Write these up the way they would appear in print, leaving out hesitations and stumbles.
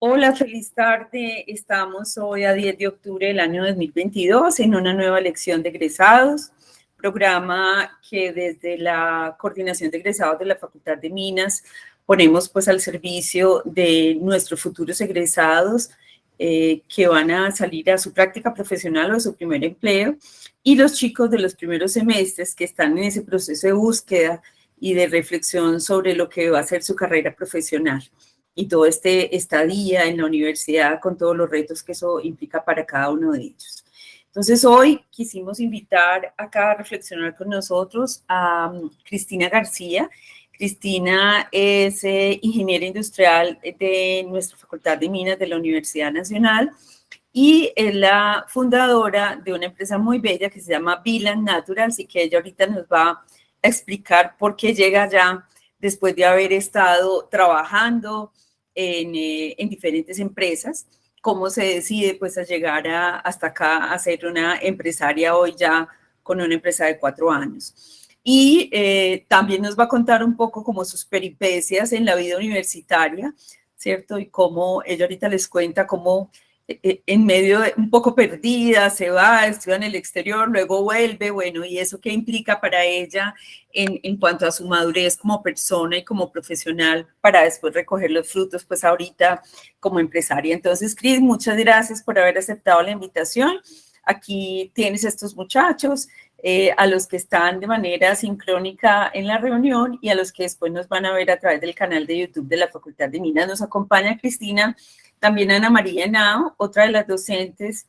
Hola, feliz tarde. Estamos hoy a 10 de octubre del año 2022 en una nueva lección de egresados, programa que desde la Coordinación de Egresados de la Facultad de Minas ponemos pues al servicio de nuestros futuros egresados que van a salir a su práctica profesional o a su primer empleo, y los chicos de los primeros semestres que están en ese proceso de búsqueda y de reflexión sobre lo que va a ser su carrera profesional y todo este estadía en la universidad con todos los retos que eso implica para cada uno de ellos. Entonces hoy quisimos invitar acá a reflexionar con nosotros a Cristina García. Cristina es ingeniera industrial de nuestra Facultad de Minas de la Universidad Nacional y es la fundadora de una empresa muy bella que se llama Bilan Naturals, y que ella ahorita nos va a explicar por qué llega allá después de haber estado trabajando en diferentes empresas, cómo se decide pues a llegar hasta acá a ser una empresaria hoy ya con una empresa de 4 años. Y también nos va a contar un poco como sus peripecias en la vida universitaria, ¿cierto? Y cómo ella ahorita les cuenta cómo en medio de, un poco perdida, se va, estudia en el exterior, luego vuelve, bueno, y eso qué implica para ella en cuanto a su madurez como persona y como profesional para después recoger los frutos, pues ahorita como empresaria. Entonces, Cris, muchas gracias por haber aceptado la invitación. Aquí tienes estos muchachos, a los que están de manera sincrónica en la reunión y a los que después nos van a ver a través del canal de YouTube de la Facultad de Minas. Nos acompaña Cristina, también Ana María Henao, otra de las docentes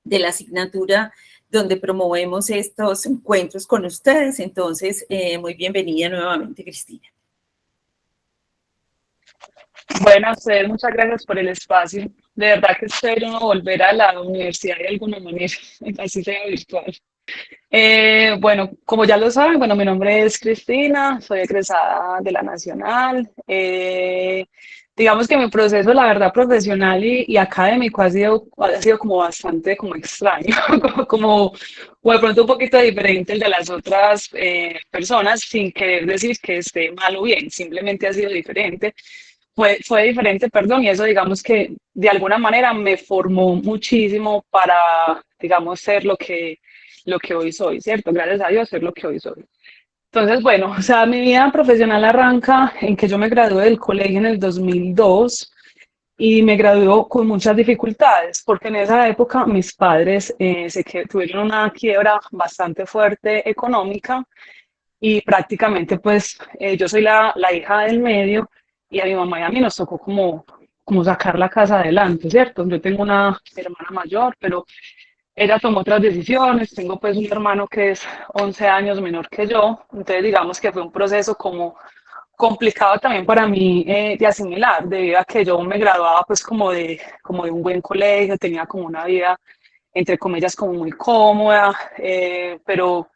de la asignatura donde promovemos estos encuentros con ustedes. Entonces, muy bienvenida nuevamente, Cristina. Bueno, a ustedes muchas gracias por el espacio. De verdad que espero volver a la universidad de alguna manera, así sea virtual. Bueno, como ya lo saben, bueno, mi nombre es Cristina, soy egresada de la Nacional. Digamos que mi proceso, la verdad, profesional y académico ha sido como bastante como extraño, o de pronto un poquito diferente el de las otras personas, sin querer decir que esté mal o bien, simplemente ha sido diferente. Fue diferente, perdón, y eso digamos que de alguna manera me formó muchísimo para, digamos, ser lo que hoy soy, ¿cierto? Gracias a Dios, ser lo que hoy soy. Entonces, bueno, o sea, mi vida profesional arranca en que yo me gradué del colegio en el 2002 y me graduó con muchas dificultades, porque en esa época mis padres tuvieron una quiebra bastante fuerte económica y prácticamente pues yo soy la hija del medio y a mi mamá y a mí nos tocó como sacar la casa adelante, ¿cierto? Yo tengo una hermana mayor, pero ella tomó otras decisiones, tengo pues un hermano que es 11 años menor que yo, entonces digamos que fue un proceso como complicado también para mí de asimilar, debido a que yo me graduaba pues como de un buen colegio, tenía como una vida entre comillas como muy cómoda, pero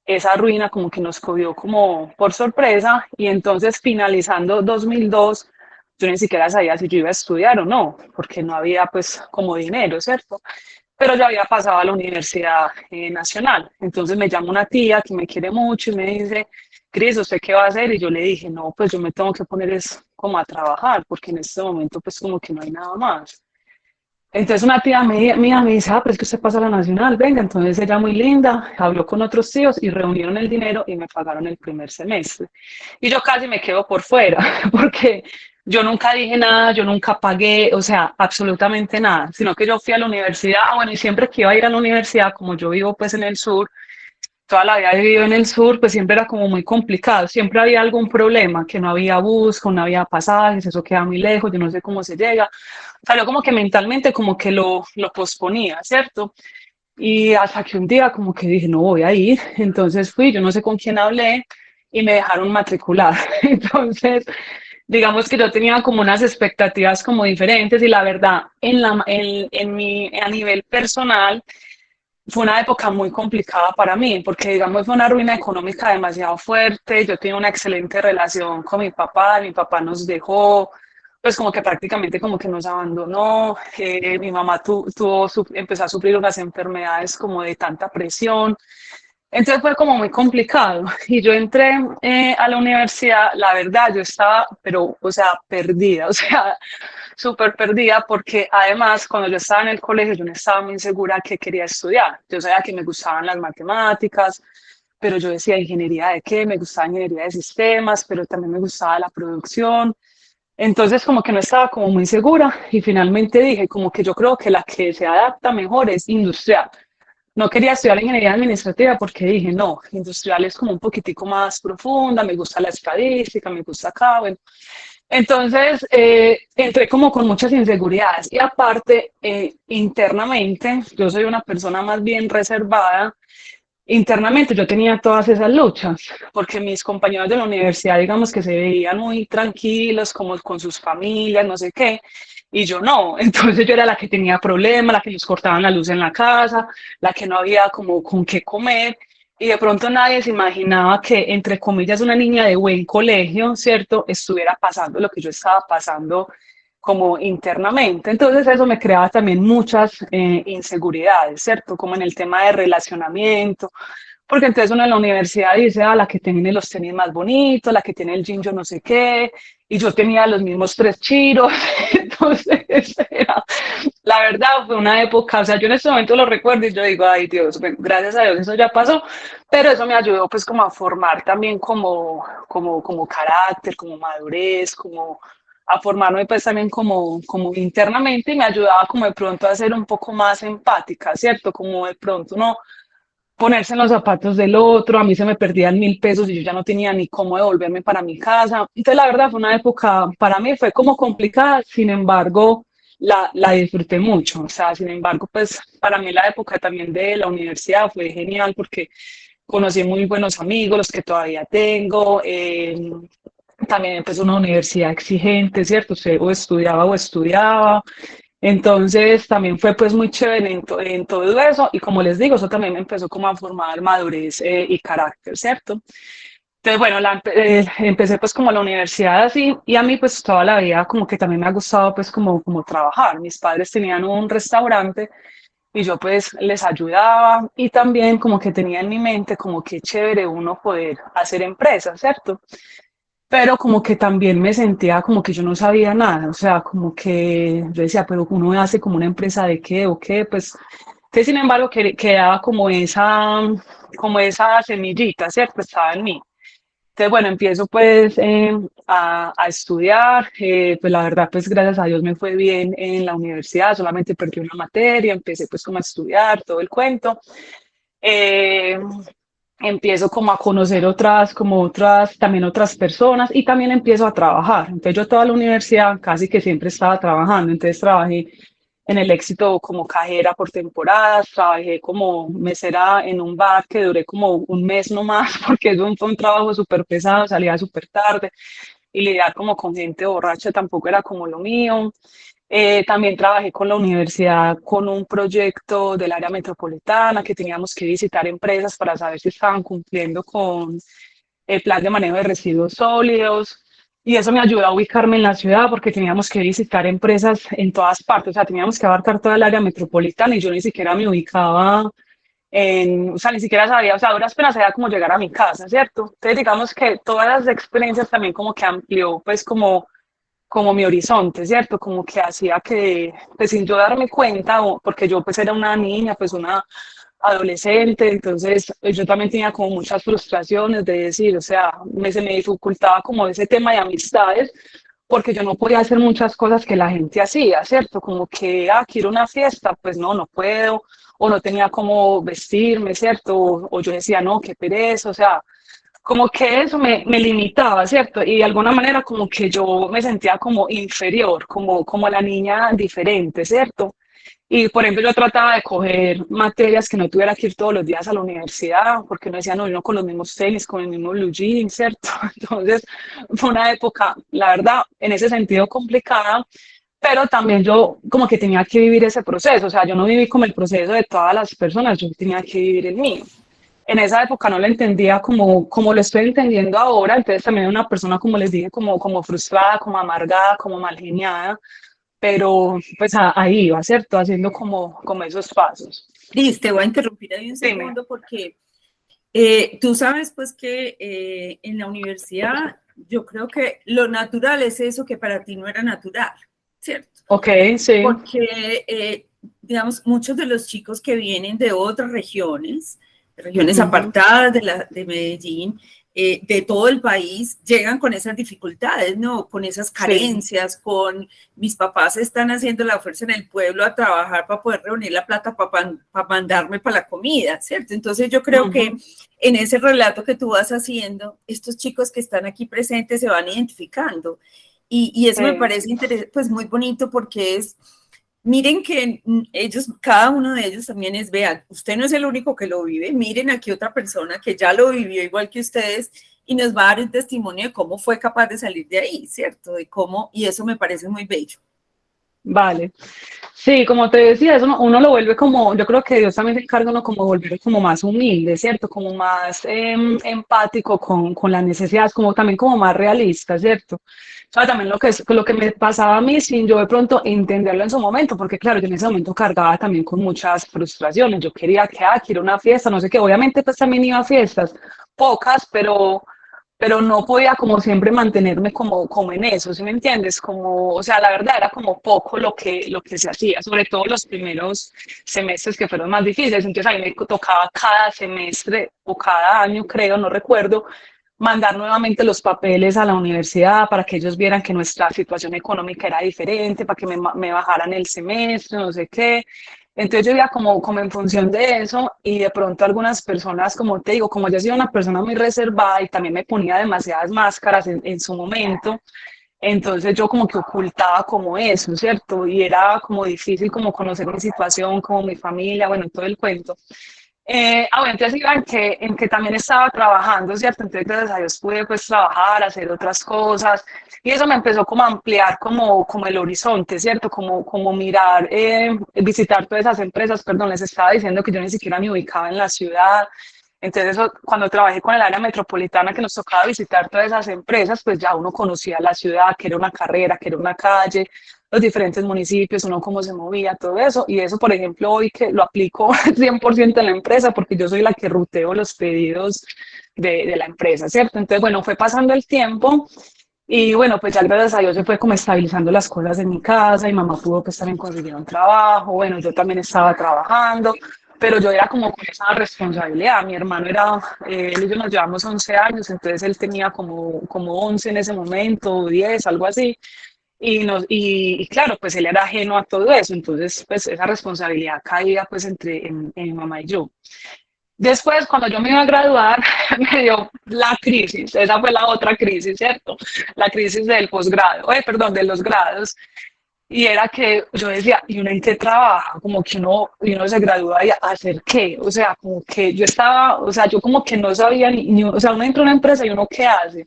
esa ruina como que nos cogió como por sorpresa y entonces finalizando 2002 yo ni siquiera sabía si yo iba a estudiar o no, porque no había pues como dinero, ¿cierto? Pero yo había pasado a la Universidad Nacional. Entonces me llama una tía que me quiere mucho y me dice, Cris, ¿usted qué va a hacer? Y yo le dije, no, pues yo me tengo que poner es como a trabajar, porque en este momento pues como que no hay nada más. Entonces una tía mía me dice, pero es que usted pasa a la Nacional, venga. Entonces ella muy linda, habló con otros tíos y reunieron el dinero y me pagaron el primer semestre. Y yo casi me quedo por fuera, porque yo nunca dije nada, yo nunca pagué, o sea, absolutamente nada, sino que yo fui a la universidad, bueno, y siempre que iba a ir a la universidad, como yo vivo pues en el sur, toda la vida he vivido en el sur, pues siempre era como muy complicado, siempre había algún problema, que no había bus, que no había pasajes, eso queda muy lejos, yo no sé cómo se llega, o sea, yo como que mentalmente como que lo posponía, ¿cierto? Y hasta que un día como que dije, no voy a ir, entonces fui, yo no sé con quién hablé y me dejaron matricular, entonces digamos que yo tenía como unas expectativas como diferentes y la verdad, a nivel personal, fue una época muy complicada para mí, porque digamos fue una ruina económica demasiado fuerte, yo tenía una excelente relación con mi papá nos dejó, pues como que prácticamente como que nos abandonó, mi mamá empezó a sufrir unas enfermedades como de tanta presión, Entonces fue como muy complicado y yo entré a la universidad, la verdad, yo estaba, pero, o sea, perdida, o sea, súper perdida porque además cuando yo estaba en el colegio yo no estaba muy segura qué quería estudiar. Yo sabía que me gustaban las matemáticas, pero yo decía ingeniería de qué, me gustaba ingeniería de sistemas, pero también me gustaba la producción. Entonces como que no estaba como muy segura y finalmente dije como que yo creo que la que se adapta mejor es industrial. No quería estudiar ingeniería administrativa porque dije, no, industrial es como un poquitico más profunda, me gusta la estadística, me gusta acá, bueno. Entonces, entré como con muchas inseguridades y aparte, internamente, yo soy una persona más bien reservada. Internamente yo tenía todas esas luchas, porque mis compañeros de la universidad, digamos que se veían muy tranquilos, como con sus familias, no sé qué, y yo no. Entonces yo era la que tenía problemas, la que nos cortaban la luz en la casa, la que no había como con qué comer, y de pronto nadie se imaginaba que, entre comillas, una niña de buen colegio, ¿cierto?, estuviera pasando lo que yo estaba pasando como internamente. Entonces eso me creaba también muchas inseguridades, ¿cierto? Como en el tema de relacionamiento, porque entonces uno en la universidad dice, ah, la que tiene los tenis más bonitos, la que tiene el jean yo no sé qué, y yo tenía los mismos tres chiros, entonces era, la verdad fue una época, o sea, yo en este momento lo recuerdo y yo digo, ay Dios, bueno, gracias a Dios eso ya pasó, pero eso me ayudó pues como a formar también como carácter, como madurez, como a formarme pues también como internamente y me ayudaba como de pronto a ser un poco más empática, ¿cierto? Como de pronto no ponerse en los zapatos del otro, a mí se me perdían 1.000 pesos y yo ya no tenía ni cómo devolverme para mi casa. Entonces, la verdad, fue una época, para mí fue como complicada, sin embargo, la disfruté mucho. O sea, sin embargo, pues para mí la época también de la universidad fue genial porque conocí muy buenos amigos, los que todavía tengo. También empezó una universidad exigente, ¿cierto? O estudiaba o estudiaba. Entonces también fue pues muy chévere en todo eso y como les digo, eso también me empezó como a formar madurez y carácter, ¿cierto? Entonces bueno, empecé pues como la universidad así y a mí pues toda la vida como que también me ha gustado pues como trabajar. Mis padres tenían un restaurante y yo pues les ayudaba y también como que tenía en mi mente como que chévere uno poder hacer empresas, ¿cierto? Pero como que también me sentía como que yo no sabía nada, o sea, como que yo decía, pero uno hace como una empresa de qué o qué, pues, que sin embargo quedaba como esa semillita, ¿cierto? Estaba en mí. Entonces, bueno, empiezo pues a estudiar, pues la verdad, pues gracias a Dios me fue bien en la universidad, solamente perdí una materia, empecé pues como a estudiar todo el cuento. Eh, Empiezo como a conocer también otras personas y también empiezo a trabajar. Entonces yo toda la universidad casi que siempre estaba trabajando, entonces trabajé en el Éxito como cajera por temporadas, trabajé como mesera en un bar que duré como un mes nomás porque eso fue un trabajo súper pesado, salía súper tarde y lidiar como con gente borracha tampoco era como lo mío. También trabajé con la universidad con un proyecto del área metropolitana que teníamos que visitar empresas para saber si estaban cumpliendo con el plan de manejo de residuos sólidos. Y eso me ayudó a ubicarme en la ciudad porque teníamos que visitar empresas en todas partes, o sea, teníamos que abarcar toda el área metropolitana y yo ni siquiera me ubicaba o sea, ni siquiera sabía, o sea, a duras penas sabía cómo llegar a mi casa, ¿cierto? Entonces, digamos que todas las experiencias también como que amplió, pues, como mi horizonte, ¿cierto? Como que hacía que, pues sin yo darme cuenta, porque yo pues era una niña, pues una adolescente, entonces yo también tenía como muchas frustraciones de decir, o sea, se me dificultaba como ese tema de amistades, porque yo no podía hacer muchas cosas que la gente hacía, ¿cierto? Como que, quiero una fiesta, pues no, no puedo, o no tenía cómo vestirme, ¿cierto? O yo decía, no, qué pereza, o sea, como que eso me limitaba, ¿cierto? Y de alguna manera como que yo me sentía como inferior, como la niña diferente, ¿cierto? Y por ejemplo yo trataba de coger materias que no tuviera que ir todos los días a la universidad, porque no decía, no, yo con los mismos tenis, con el mismo blue jean, ¿cierto? Entonces fue una época, la verdad, en ese sentido complicada, pero también yo como que tenía que vivir ese proceso, o sea, yo no viví como el proceso de todas las personas, yo tenía que vivir el mío. En esa época no lo entendía como lo estoy entendiendo ahora, entonces también era una persona, como les dije, como frustrada, como amargada, como mal geniada, pero pues ahí iba, ¿cierto? Haciendo como esos pasos. Liz, te voy a interrumpir ahí un Dime. segundo porque Tú sabes pues que en la universidad yo creo que lo natural es eso que para ti no era natural, ¿cierto? Ok, sí. Porque, digamos, muchos de los chicos que vienen de otras regiones, regiones Ujú. apartadas de Medellín, de todo el país, llegan con esas dificultades, ¿no? Con esas Sí. carencias, con mis papás están haciendo la fuerza en el pueblo a trabajar para poder reunir la plata para mandarme para la comida, ¿cierto? Entonces yo creo que Ujú. en ese relato que tú vas haciendo, estos chicos que están aquí presentes se van identificando. Y eso me Sí. parece pues muy bonito porque es, miren que ellos, cada uno de ellos también es, vean, usted no es el único que lo vive, miren aquí otra persona que ya lo vivió igual que ustedes y nos va a dar un testimonio de cómo fue capaz de salir de ahí, ¿cierto? De cómo, y eso me parece muy bello. Vale. Sí, como te decía, eso uno lo vuelve como, yo creo que Dios también se encarga uno como volver como más humilde, ¿cierto? Como más empático con las necesidades, como también como más realista, ¿cierto? O sea, también lo que me pasaba a mí sin yo de pronto entenderlo en su momento, porque claro, yo en ese momento cargaba también con muchas frustraciones, yo quería que, quiero una fiesta, no sé qué, obviamente pues también iba a fiestas, pocas, pero no podía como siempre mantenerme como en eso, ¿sí me entiendes? Como, o sea, la verdad era como poco lo que se hacía, sobre todo los primeros semestres que fueron más difíciles, entonces a mí me tocaba cada semestre o cada año, creo, no recuerdo, mandar nuevamente los papeles a la universidad para que ellos vieran que nuestra situación económica era diferente, para que me bajaran el semestre, no sé qué. Entonces yo iba como en función de eso y de pronto algunas personas, como te digo, como yo soy una persona muy reservada y también me ponía demasiadas máscaras en su momento, entonces yo como que ocultaba como eso, ¿cierto? Y era como difícil como conocer mi situación, como mi familia, bueno, todo el cuento. Bueno, entonces iba en que también estaba trabajando, ¿cierto? Entonces, gracias a Dios pude pues trabajar, hacer otras cosas y eso me empezó como a ampliar como el horizonte, ¿cierto? Como mirar, visitar todas esas empresas, perdón, les estaba diciendo que yo ni siquiera me ubicaba en la ciudad. Entonces, eso, cuando trabajé con el área metropolitana que nos tocaba visitar todas esas empresas, pues ya uno conocía la ciudad, que era una carrera, que era una calle, los diferentes municipios, uno cómo se movía, todo eso. Y eso, por ejemplo, hoy que lo aplico 100% en la empresa, porque yo soy la que ruteo los pedidos de la empresa, ¿cierto? Entonces, bueno, fue pasando el tiempo y bueno, pues ya gracias a Dios se fue como estabilizando las cosas en mi casa y mamá pudo pues también conseguir un trabajo, bueno, yo también estaba trabajando, pero yo era como con esa responsabilidad. Mi hermano era, él y yo nos llevamos 11 años, entonces él tenía como 11 en ese momento, o 10, algo así. Y claro, pues él era ajeno a todo eso, entonces pues esa responsabilidad caía pues en mi mamá y yo. Después, cuando yo me iba a graduar, me dio la crisis, esa fue la otra crisis, ¿cierto? La crisis del posgrado, perdón, de los grados. Y era que yo decía, ¿y uno en qué trabaja? Como que y uno se gradúa y a hacer qué. O sea, como que yo estaba, o sea, yo como que no sabía o sea, uno entra a una empresa y uno qué hace.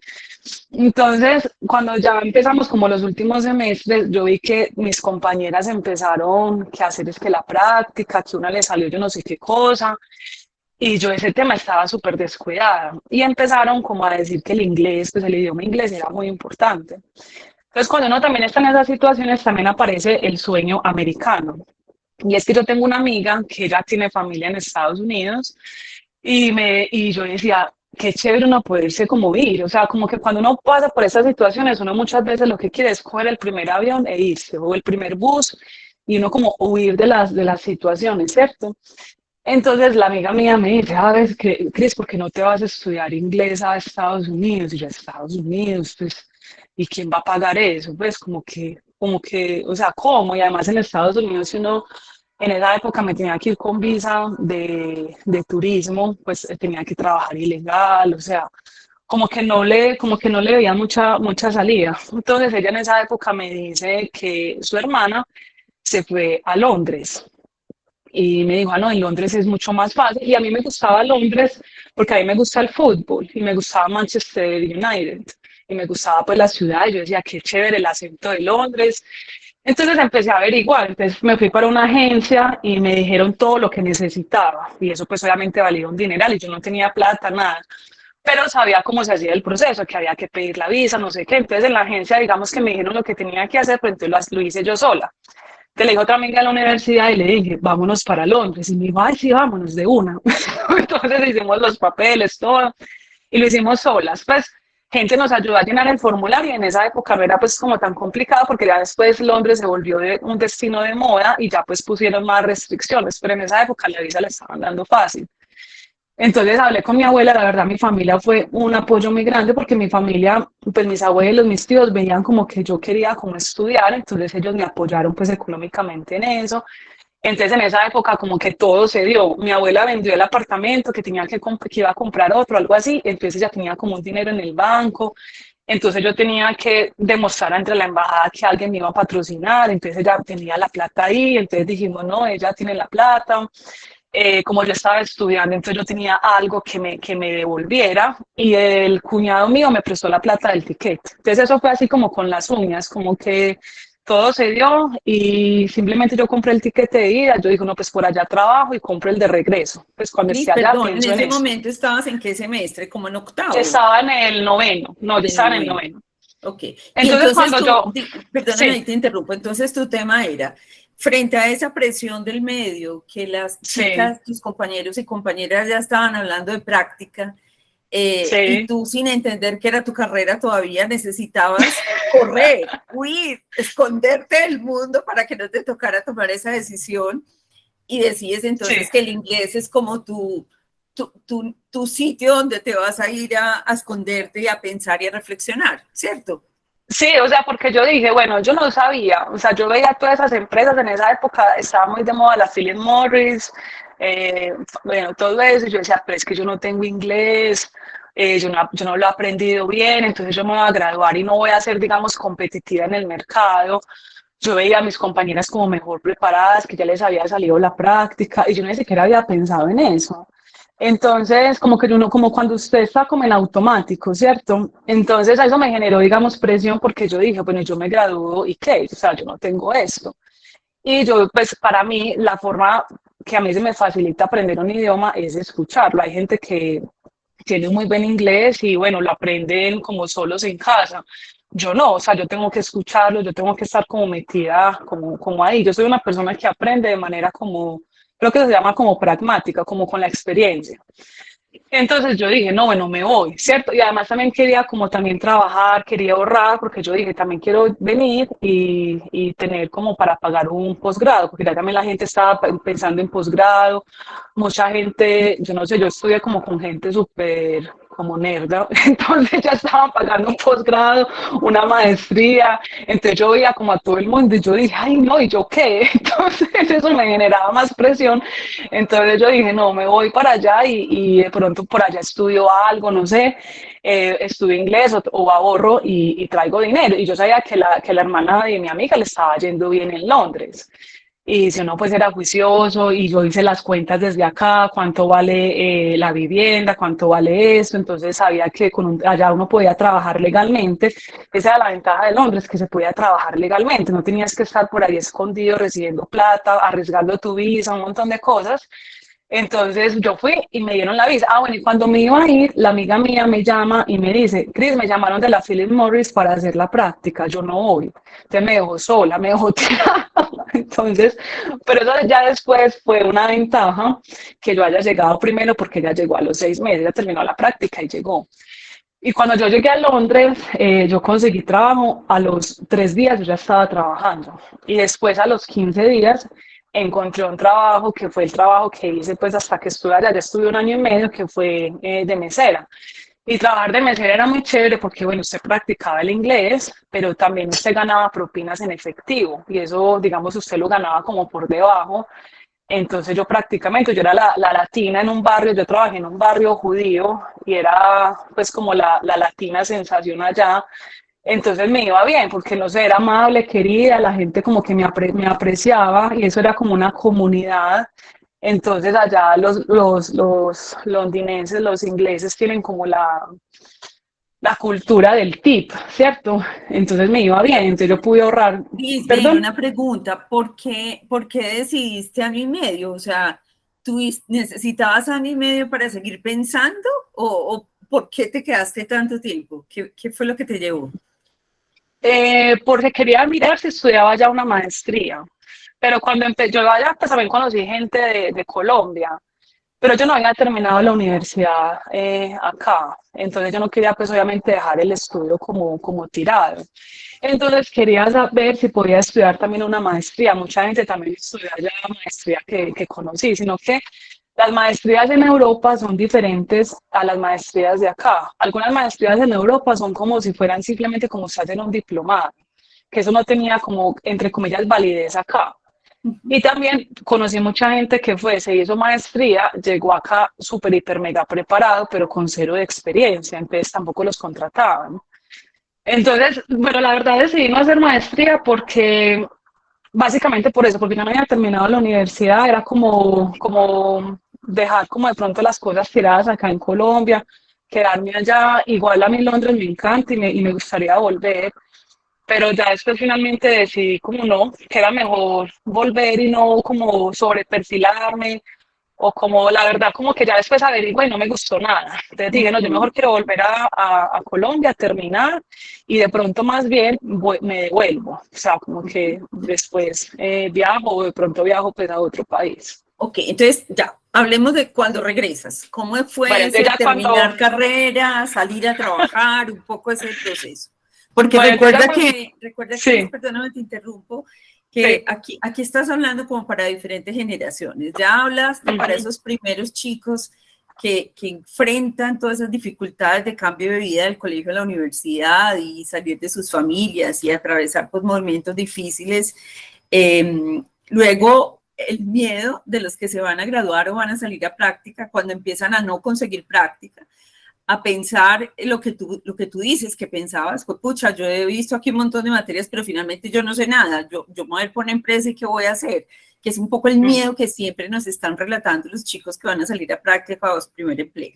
Entonces, cuando ya empezamos como los últimos semestres, yo vi que mis compañeras empezaron que hacer es que la práctica, que una le salió yo no sé qué cosa, y yo ese tema estaba súper descuidada. Y empezaron como a decir que el inglés, pues el idioma inglés era muy importante. Entonces, cuando uno también está en esas situaciones, también aparece el sueño americano. Y es que yo tengo una amiga que ella tiene familia en Estados Unidos y yo decía, qué chévere uno poderse como ir. O sea, como que cuando uno pasa por esas situaciones, uno muchas veces lo que quiere es coger el primer avión e irse, o el primer bus, y uno como huir de las situaciones, ¿cierto? Entonces la amiga mía me dice, ¿sabes qué, Cris, por qué no te vas a estudiar inglés a Estados Unidos? Y yo, a Estados Unidos, pues, ¿y quién va a pagar eso? Pues o sea, ¿cómo? Y además en Estados Unidos, si uno, en esa época me tenía que ir con visa de turismo, pues tenía que trabajar ilegal, o sea, como que no le veía mucha salida. Entonces ella en esa época me dice que su hermana se fue a Londres y me dijo, no, en Londres es mucho más fácil. Y a mí me gustaba Londres porque a mí me gusta el fútbol y me gustaba Manchester United y me gustaba pues la ciudad. Y yo decía, qué chévere el acento de Londres. Entonces empecé a averiguar, entonces me fui para una agencia y me dijeron todo lo que necesitaba. Y eso pues obviamente valía un dineral y yo no tenía plata, nada. Pero sabía cómo se hacía el proceso, que había que pedir la visa, no sé qué. Entonces en la agencia, digamos que me dijeron lo que tenía que hacer, pero entonces lo hice yo sola. Te le dijo otra amiga de la universidad y le dije, vámonos para Londres. Y me dijo, ay, sí, vámonos de una. Entonces hicimos los papeles, todo, y lo hicimos solas. Pues gente nos ayudó a llenar el formulario y en esa época no era pues como tan complicado porque ya después Londres se volvió un destino de moda y ya pues pusieron más restricciones, pero en esa época la visa la estaban dando fácil. Entonces hablé con mi abuela, la verdad mi familia fue un apoyo muy grande porque mi familia, pues mis abuelos, mis tíos veían como que yo quería como estudiar, entonces ellos me apoyaron pues económicamente en eso. Entonces en esa época como que todo se dio. Mi abuela vendió el apartamento que tenía que iba a comprar otro, algo así, entonces ya tenía como un dinero en el banco. Entonces yo tenía que demostrar ante la embajada que alguien me iba a patrocinar, entonces ella tenía la plata ahí, entonces dijimos, no, ella tiene la plata. Como yo estaba estudiando, entonces yo tenía algo que me devolviera y el cuñado mío me prestó la plata del ticket. Entonces eso fue así como con las uñas, como que todo se dio y simplemente yo compré el ticket de ida, yo dije, no, pues por allá trabajo y compro el de regreso. Pues cuando Cris, esté allá perdón, en pienso en ese eso. momento estabas en qué semestre, como en Yo octavo, estaba en el noveno, no, yo en el estaba en el noveno. noveno. Ok. Y Entonces entonces cuando tú, yo, perdóname, sí, ahí te interrumpo. Entonces tu tema era, frente a esa presión del medio, que las sí, chicas, tus compañeros y compañeras ya estaban hablando de práctica, y sí. tú sin entender que era tu carrera todavía necesitabas correr, huir, esconderte del mundo para que no te tocara tomar esa decisión y decides Sí, entonces que el inglés es como tu sitio donde te vas a ir a esconderte y a pensar y a reflexionar, ¿cierto? sí, o sea, porque yo dije, bueno, yo no sabía, o sea, yo veía todas esas empresas en esa época, estaba muy de moda la Philip Morris, bueno, todo eso, y yo decía, pero es que yo no tengo inglés, yo no lo he aprendido bien, entonces yo me voy a graduar y no voy a ser, digamos, competitiva en el mercado. Yo veía a mis compañeras como mejor preparadas, que ya les había salido la práctica, y yo ni siquiera había pensado en eso. Entonces, como que uno, como cuando usted está como en automático, ¿cierto? Entonces, eso me generó, digamos, presión porque yo dije, bueno, yo me gradúo y qué, o sea, yo no tengo esto. Y yo, pues, para mí, la forma que a mí se me facilita aprender un idioma es escucharlo. Hay gente que tiene muy buen inglés y, bueno, lo aprenden como solos en casa. Yo no, o sea, yo tengo que escucharlo, yo tengo que estar como metida, como ahí. Yo soy una persona que aprende de manera como, creo que se llama como pragmática, como con la experiencia. Entonces yo dije, no, bueno, me voy, ¿cierto? Y además también quería como también trabajar, quería ahorrar, porque yo dije, también quiero venir y tener como para pagar un posgrado, porque ya también la gente estaba pensando en posgrado, mucha gente, yo no sé, yo estudié como con gente súper como nerda, entonces ya estaban pagando un posgrado, una maestría, entonces yo veía como a todo el mundo y yo dije, ay no, ¿y yo qué? Entonces eso me generaba más presión, entonces yo dije, no, me voy para allá y de pronto por allá estudio algo, no sé, estudio inglés o ahorro y traigo dinero. Y yo sabía que la hermana de mi amiga le estaba yendo bien en Londres. Y si uno pues era juicioso y yo hice las cuentas desde acá, cuánto vale la vivienda, cuánto vale esto, entonces sabía que allá uno podía trabajar legalmente. Esa era la ventaja de Londres, que se podía trabajar legalmente, no tenías que estar por ahí escondido recibiendo plata, arriesgando tu visa, un montón de cosas. Entonces yo fui y me dieron la visa. Ah, bueno, y cuando me iba a ir, la amiga mía me llama y me dice, Chris, me llamaron de la Philip Morris para hacer la práctica, yo no voy. Entonces me dejó sola, me dejó tirada. Entonces, pero eso ya después fue una ventaja que yo haya llegado primero porque ella llegó a los 6 meses, ya terminó la práctica y llegó. Y cuando yo llegué a Londres, yo conseguí trabajo, a los 3 días yo ya estaba trabajando y después a los 15 días encontré un trabajo que fue el trabajo que hice pues hasta que estuve allá, ya estuve un año y medio que fue de mesera. Y trabajar de mesera era muy chévere porque, bueno, usted practicaba el inglés, pero también usted ganaba propinas en efectivo y eso, digamos, usted lo ganaba como por debajo. Entonces yo prácticamente, yo era la latina en un barrio, yo trabajé en un barrio judío y era pues como la latina sensación allá. Entonces me iba bien porque no sé, era amable, querida, la gente como que me apreciaba y eso era como una comunidad. Entonces allá los londinenses, los ingleses tienen como la cultura del tip, ¿cierto? Entonces me iba bien, Pero, entonces yo pude ahorrar. Liz, ven, ¿Perdón? una pregunta, por qué decidiste año y medio? O sea, ¿tú necesitabas año y medio para seguir pensando o por qué te quedaste tanto tiempo? ¿Qué fue lo que te llevó? Porque quería mirar si estudiaba ya una maestría. Pero cuando yo allá pues también conocí gente de Colombia, pero yo no había terminado la universidad acá, entonces yo no quería pues obviamente dejar el estudio como tirado. Entonces quería saber si podía estudiar también una maestría. Mucha gente también estudia ya la maestría que conocí, sino que las maestrías en Europa son diferentes a las maestrías de acá. Algunas maestrías en Europa son como si fueran simplemente como si hacen un diplomado, que eso no tenía como, entre comillas, validez acá. Y también conocí mucha gente que fue, se hizo maestría, llegó acá súper, hiper, mega preparado, pero con cero de experiencia, entonces tampoco los contrataban. Entonces, bueno, la verdad decidí no hacer maestría porque, básicamente por eso, porque yo no había terminado la universidad, era como dejar como de pronto las cosas tiradas acá en Colombia, quedarme allá, igual a mí Londres me encanta y me gustaría volver, pero ya después finalmente decidí como no, que era mejor volver y no como sobreperfilarme o como la verdad como que ya después averigué y no me gustó nada. Entonces dije, no, yo Ujú. mejor quiero volver a Colombia a terminar y de pronto más bien me devuelvo, o sea, como que después viajo o de pronto viajo pues a otro país. Ok, entonces ya, hablemos de cuando regresas. ¿Cómo fue Bueno, entonces ese ya cuando, terminar carrera, salir a trabajar, un poco ese proceso? Porque bueno, entonces ya cuando, recuerda que sí, perdóname, te interrumpo, sí, que aquí estás hablando como para diferentes generaciones. Ya hablaste para ujú, esos primeros chicos que enfrentan todas esas dificultades de cambio de vida del colegio a la universidad y salir de sus familias y atravesar pues, movimientos difíciles. Luego, el miedo de los que se van a graduar o van a salir a práctica cuando empiezan a no conseguir práctica, a pensar lo que tú dices, que pensabas, pues, pucha, yo he visto aquí un montón de materias, pero finalmente yo no sé nada, yo me voy a ir por una empresa y ¿qué voy a hacer? Que es un poco el ujú. miedo que siempre nos están relatando los chicos que van a salir a práctica o a su primer empleo.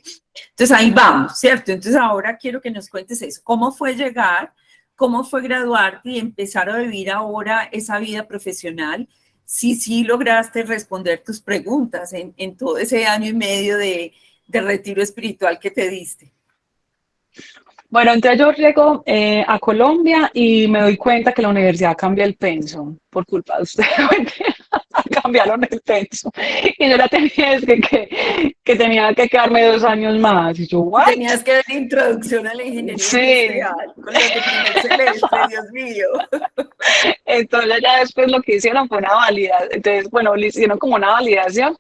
Entonces ahí vamos, ¿cierto? Entonces ahora quiero que nos cuentes eso, ¿cómo fue llegar? ¿Cómo fue graduarte y empezar a vivir ahora esa vida profesional? Sí lograste responder tus preguntas en todo ese año y medio de retiro espiritual que te diste. Bueno, entonces yo llego a Colombia y me doy cuenta que la universidad cambia el pensum por culpa de usted. Cambiaron el pensum. Y yo la tenía, es que tenía que quedarme 2 años más. Y yo, Y ¿what? tenías que dar introducción a la ingeniería Sí. industrial con los de primer semestre, Dios mío. Entonces ya después lo que hicieron fue una validación. Entonces, bueno, le hicieron como una validación.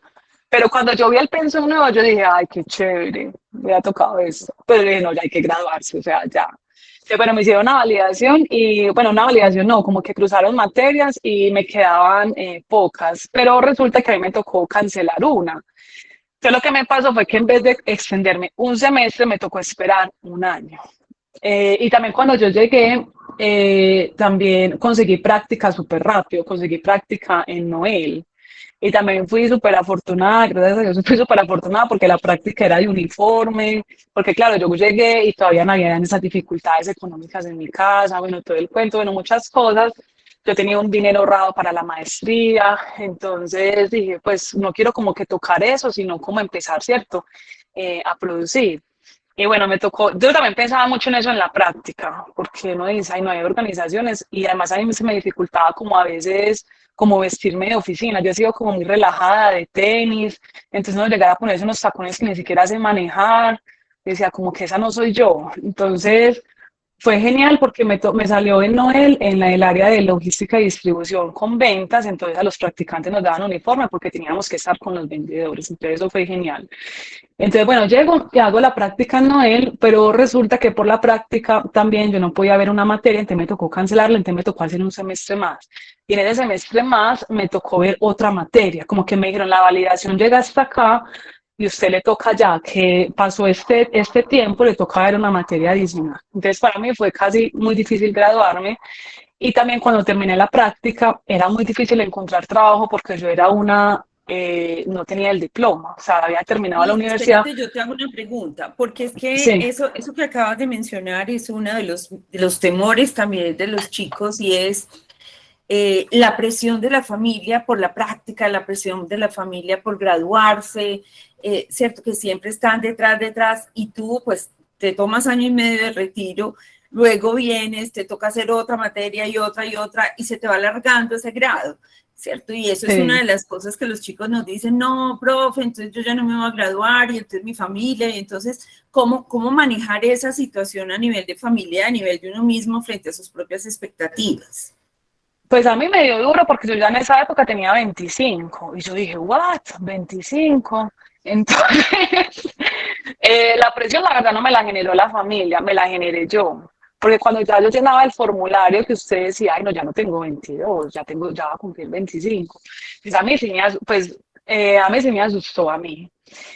Pero cuando yo vi el pensum nuevo, yo dije, ay, qué chévere, me ha tocado esto. Pero dije, no, ya hay que graduarse, o sea, ya. Entonces, bueno, me hicieron una validación y, bueno, una validación no, como que cruzaron materias y me quedaban pocas, pero resulta que a mí me tocó cancelar una. Entonces, lo que me pasó fue que en vez de extenderme un semestre, me tocó esperar un año. Y también cuando yo llegué, también conseguí práctica súper rápido, conseguí práctica en Noel. Y también fui súper afortunada, gracias a Dios fui súper afortunada porque la práctica era de uniforme, porque claro, yo llegué y todavía no había esas dificultades económicas en mi casa, bueno, todo el cuento, bueno, muchas cosas. Yo tenía un dinero ahorrado para la maestría, entonces dije, pues no quiero como que tocar eso, sino como empezar, ¿cierto? A producir. Y bueno, me tocó, yo también pensaba mucho en eso en la práctica, porque uno dice, ay, no hay organizaciones y además a mí se me dificultaba como a veces como vestirme de oficina. Yo he sido como muy relajada de tenis, entonces no llegar a ponerse unos tacones que ni siquiera sé manejar, decía como que esa no soy yo. Entonces fue genial porque me salió en Noel en el área de logística y distribución con ventas, entonces a los practicantes nos daban uniforme porque teníamos que estar con los vendedores, entonces eso fue genial. Entonces, bueno, llego y hago la práctica en Noel, pero resulta que por la práctica también yo no podía ver una materia, entonces me tocó cancelarla, entonces me tocó hacer un semestre más. Y en ese semestre más me tocó ver otra materia, como que me dijeron, la validación llega hasta acá y usted le toca ya que pasó este tiempo, le toca ver una materia adicional. Entonces, para mí fue casi muy difícil graduarme. Y también cuando terminé la práctica era muy difícil encontrar trabajo porque yo era no tenía el diploma, o sea, había terminado la Y universidad. espérate, yo te hago una pregunta, porque es que Sí, eso que acabas de mencionar es uno de los temores también de los chicos y es la presión de la familia por la práctica, la presión de la familia por graduarse, cierto que siempre están detrás, y tú pues te tomas año y medio de retiro, luego vienes, te toca hacer otra materia y otra, y se te va alargando ese grado, ¿cierto? Y eso es una de Sí. las cosas que los chicos nos dicen, no, profe, entonces yo ya no me voy a graduar, y entonces mi familia, y entonces, ¿cómo manejar esa situación a nivel de familia, a nivel de uno mismo frente a sus propias expectativas? Pues a mí me dio duro porque yo ya en esa época tenía 25 y yo dije, ¿what? 25. Entonces, la presión la verdad no me la generó la familia, me la generé yo. Porque cuando ya yo llenaba el formulario que usted decía, ay, no, ya no tengo 22, ya va a cumplir 25. Pues a mí sí pues, a mí sí me asustó a mí.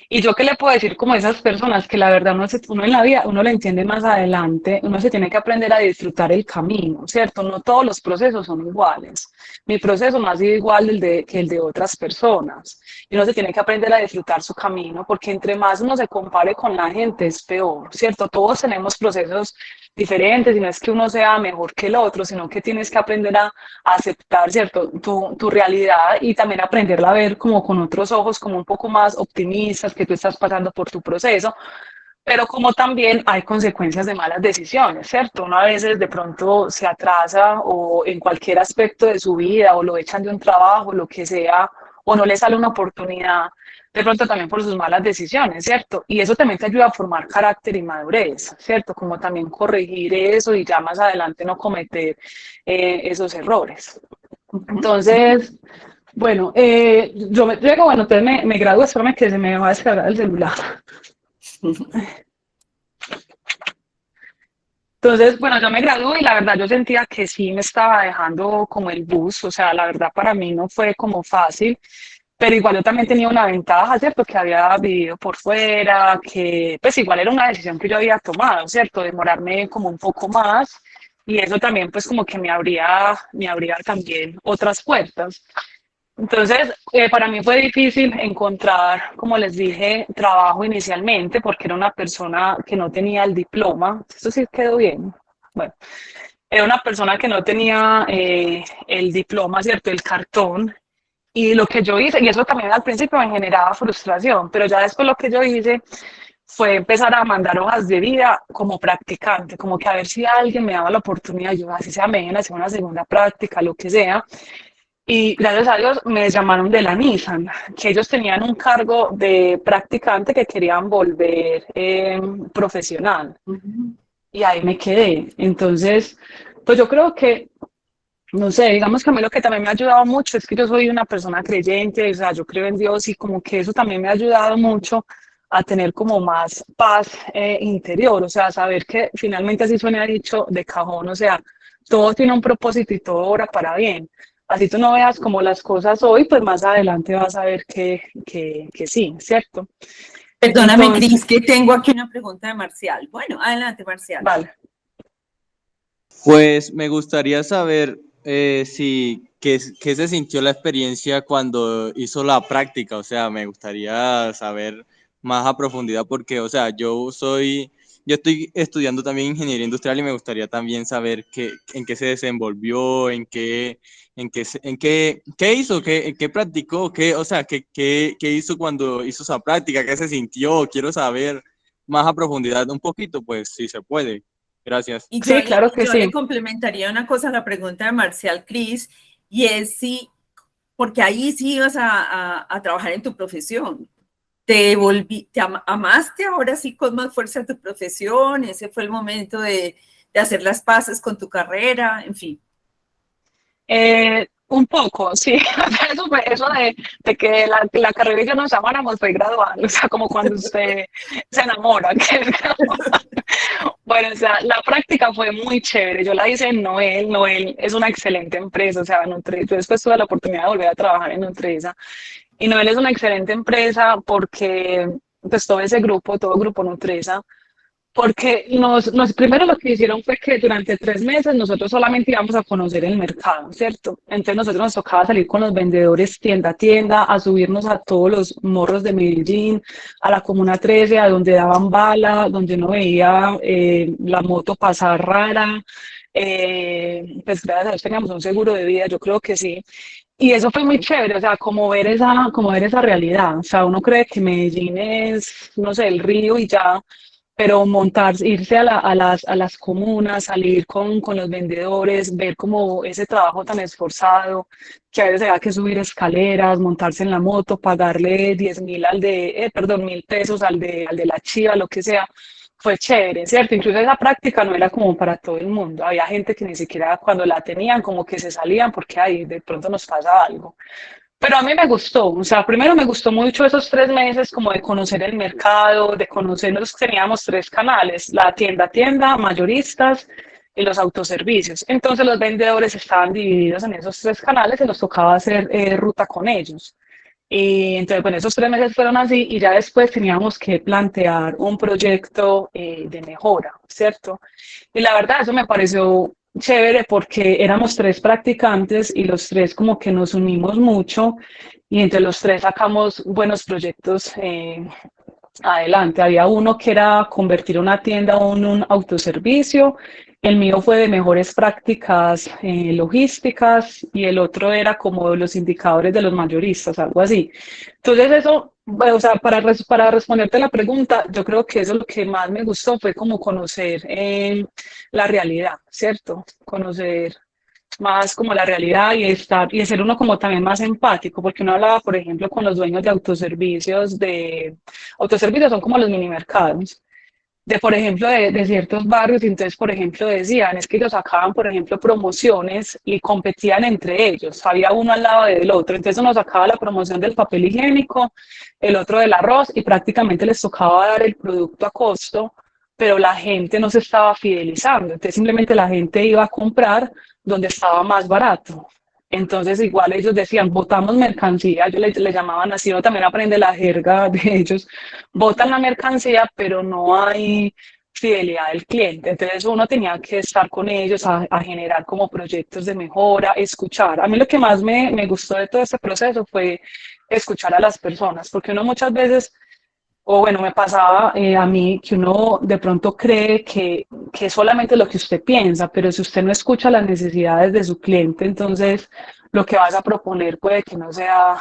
Y yo qué le puedo decir como a esas personas que la verdad uno en la vida, uno lo entiende más adelante, uno se tiene que aprender a disfrutar el camino, ¿cierto? No todos los procesos son iguales. Mi proceso no ha sido igual que el de otras personas. Y uno se tiene que aprender a disfrutar su camino, porque entre más uno se compare con la gente es peor, ¿cierto? Todos tenemos procesos diferentes y no es que uno sea mejor que el otro, sino que tienes que aprender a aceptar, ¿cierto? Tu realidad y también aprenderla a ver como con otros ojos, como un poco más optimistas, que tú estás pasando por tu proceso, pero como también hay consecuencias de malas decisiones, ¿cierto? Uno a veces de pronto se atrasa o en cualquier aspecto de su vida o lo echan de un trabajo, lo que sea, o no le sale una oportunidad, de pronto también por sus malas decisiones, ¿cierto? Y eso también te ayuda a formar carácter y madurez, ¿cierto? Como también corregir eso y ya más adelante no cometer esos errores. Ujú. Entonces, bueno, luego, bueno, entonces me gradúo, espérame que se me va a descargar el celular. Entonces, bueno, yo me gradué y la verdad yo sentía que sí me estaba dejando como el bus, o sea, la verdad para mí no fue como fácil, pero igual yo también tenía una ventaja, ¿cierto? Que había vivido por fuera, que pues igual era una decisión que yo había tomado, ¿cierto? Demorarme como un poco más y eso también pues como que me abría también otras puertas. Entonces, para mí fue difícil encontrar, como les dije, trabajo inicialmente porque era una persona que no tenía el diploma. Esto sí quedó bien. Bueno, era una persona que no tenía el diploma, ¿cierto? El cartón. Y lo que yo hice, y eso también al principio me generaba frustración, pero ya después lo que yo hice fue empezar a mandar hojas de vida como practicante, como que a ver si alguien me daba la oportunidad, yo así sea, me dejen hacer una segunda práctica, lo que sea. Y gracias a Dios me llamaron de la Nissan, que ellos tenían un cargo de practicante que querían volver profesional. Ujú. Y ahí me quedé. Entonces, pues yo creo que, no sé, digamos que a mí lo que también me ha ayudado mucho es que yo soy una persona creyente, o sea, yo creo en Dios y como que eso también me ha ayudado mucho a tener como más paz interior, o sea, saber que finalmente así suena dicho de cajón, o sea, todo tiene un propósito y todo obra para bien. Así tú no veas como las cosas hoy, pues más adelante vas a ver que sí, ¿cierto? Perdóname, Entonces, Cris, que tengo aquí una pregunta de Marcial. Bueno, adelante, Marcial. vale. Pues me gustaría saber si qué se sintió la experiencia cuando hizo la práctica, o sea, me gustaría saber más a profundidad porque, o sea, yo estoy estudiando también ingeniería industrial y me gustaría también saber en qué se desenvolvió, qué hizo, qué practicó, o sea, qué hizo cuando hizo esa práctica, qué se sintió, quiero saber más a profundidad un poquito, pues si se puede. Gracias. Y Sí, claro que yo le sí. complementaría una cosa a la pregunta de Marcial, Cris, y es si, porque ahí sí ibas a trabajar en tu profesión. Amaste ahora sí con más fuerza tu profesión, ese fue el momento de hacer las paces con tu carrera, en fin. Un poco, sí. Eso de que la carrera y yo nos amáramos fue gradual, o sea, como cuando usted se enamora. Bueno, o sea, la práctica fue muy chévere. Yo la hice en Noel. Noel es una excelente empresa, o sea, yo después tuve la oportunidad de volver a trabajar en Nutresa. Y Noel es una excelente empresa porque, pues, todo grupo Nutresa porque primero lo que hicieron fue que durante 3 meses nosotros solamente íbamos a conocer el mercado, ¿cierto? Entonces nosotros nos tocaba salir con los vendedores tienda a tienda, a subirnos a todos los morros de Medellín, a la Comuna 13, a donde daban bala, donde uno veía la moto pasar rara. Pues gracias a Dios teníamos un seguro de vida, yo creo que sí. Y eso fue muy chévere, o sea, como ver esa realidad. O sea, uno cree que Medellín es, no sé, el río y ya, pero irse a las comunas, salir con los vendedores, ver como ese trabajo tan esforzado, que a veces había que subir escaleras, montarse en la moto, pagarle 10.000 perdón, 1.000 pesos al de la chiva, lo que sea, fue chévere, ¿cierto? Incluso esa práctica no era como para todo el mundo, había gente que ni siquiera cuando la tenían como que se salían porque ahí de pronto nos pasa algo. Pero a mí me gustó, o sea, primero me gustó mucho esos 3 meses como de conocer el mercado, de conocer, nosotros teníamos 3 canales, la tienda, mayoristas y los autoservicios. Entonces los vendedores estaban divididos en esos 3 canales y nos tocaba hacer ruta con ellos. Y entonces, bueno, esos 3 meses fueron así y ya después teníamos que plantear un proyecto de mejora, ¿cierto? Y la verdad, eso me pareció chévere porque éramos 3 practicantes y los 3 como que nos unimos mucho y entre los 3 sacamos buenos proyectos adelante. Había uno que era convertir una tienda en un autoservicio, el mío fue de mejores prácticas logísticas y el otro era como los indicadores de los mayoristas, algo así. Entonces eso, bueno, o sea, para responderte la pregunta, yo creo que eso lo que más me gustó fue como conocer la realidad, ¿cierto? Conocer más como la realidad y ser uno como también más empático, porque uno hablaba, por ejemplo, con los dueños de autoservicios son como los mini mercados, por ejemplo, de ciertos barrios, y entonces, por ejemplo, decían, es que ellos sacaban, por ejemplo, promociones y competían entre ellos, había uno al lado del otro, entonces uno sacaba la promoción del papel higiénico, el otro del arroz, y prácticamente les tocaba dar el producto a costo, pero la gente no se estaba fidelizando, entonces simplemente la gente iba a comprar donde estaba más barato. Entonces, igual ellos decían, botamos mercancía, ellos le llamaban así, uno también aprende la jerga de ellos, botan la mercancía, pero no hay fidelidad del cliente. Entonces, uno tenía que estar con ellos a generar como proyectos de mejora, escuchar. A mí lo que más me gustó de todo este proceso fue escuchar a las personas, porque uno muchas veces o bueno, me pasaba a mí que uno de pronto cree que es solamente lo que usted piensa, pero si usted no escucha las necesidades de su cliente, entonces lo que vas a proponer puede que no sea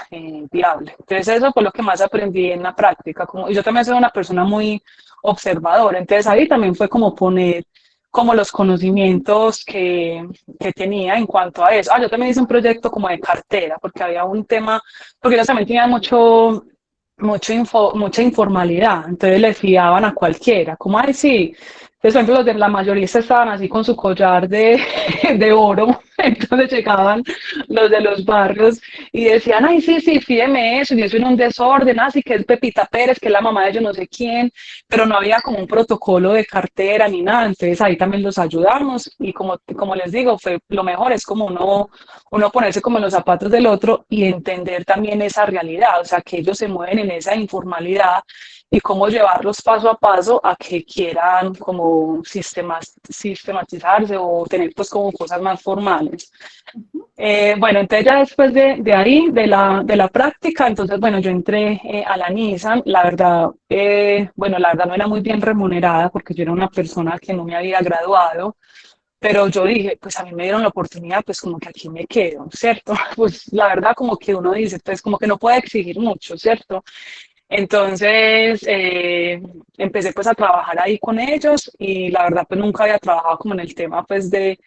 viable. Entonces eso fue lo que más aprendí en la práctica. Y yo también soy una persona muy observadora, entonces ahí también fue como poner como los conocimientos que tenía en cuanto a eso. Yo también hice un proyecto como de cartera, porque había un tema, porque ellos también tenían mucha informalidad, entonces le fiaban a cualquiera, como, ay, sí, por ejemplo, los de la mayoría estaban así con su collar de oro, entonces llegaban los de los barrios y decían, ay, sí, sí, fíjeme eso, y eso era un desorden, así que es Pepita Pérez, que es la mamá de yo no sé quién, pero no había como un protocolo de cartera ni nada, entonces ahí también los ayudamos y como les digo, fue lo mejor, es como uno ponerse como en los zapatos del otro y entender también esa realidad, o sea, que ellos se mueven en esa informalidad y cómo llevarlos paso a paso a que quieran como sistematizarse o tener pues como cosas más formales. Bueno, entonces ya después de ahí, de la práctica, entonces, bueno, yo entré a la Nissan, la verdad, bueno, la verdad no era muy bien remunerada porque yo era una persona que no me había graduado, pero yo dije, pues a mí me dieron la oportunidad, pues como que aquí me quedo, ¿cierto? Pues la verdad como que uno dice, pues como que no puede exigir mucho, ¿cierto? Entonces empecé pues a trabajar ahí con ellos y la verdad pues nunca había trabajado como en el tema pues de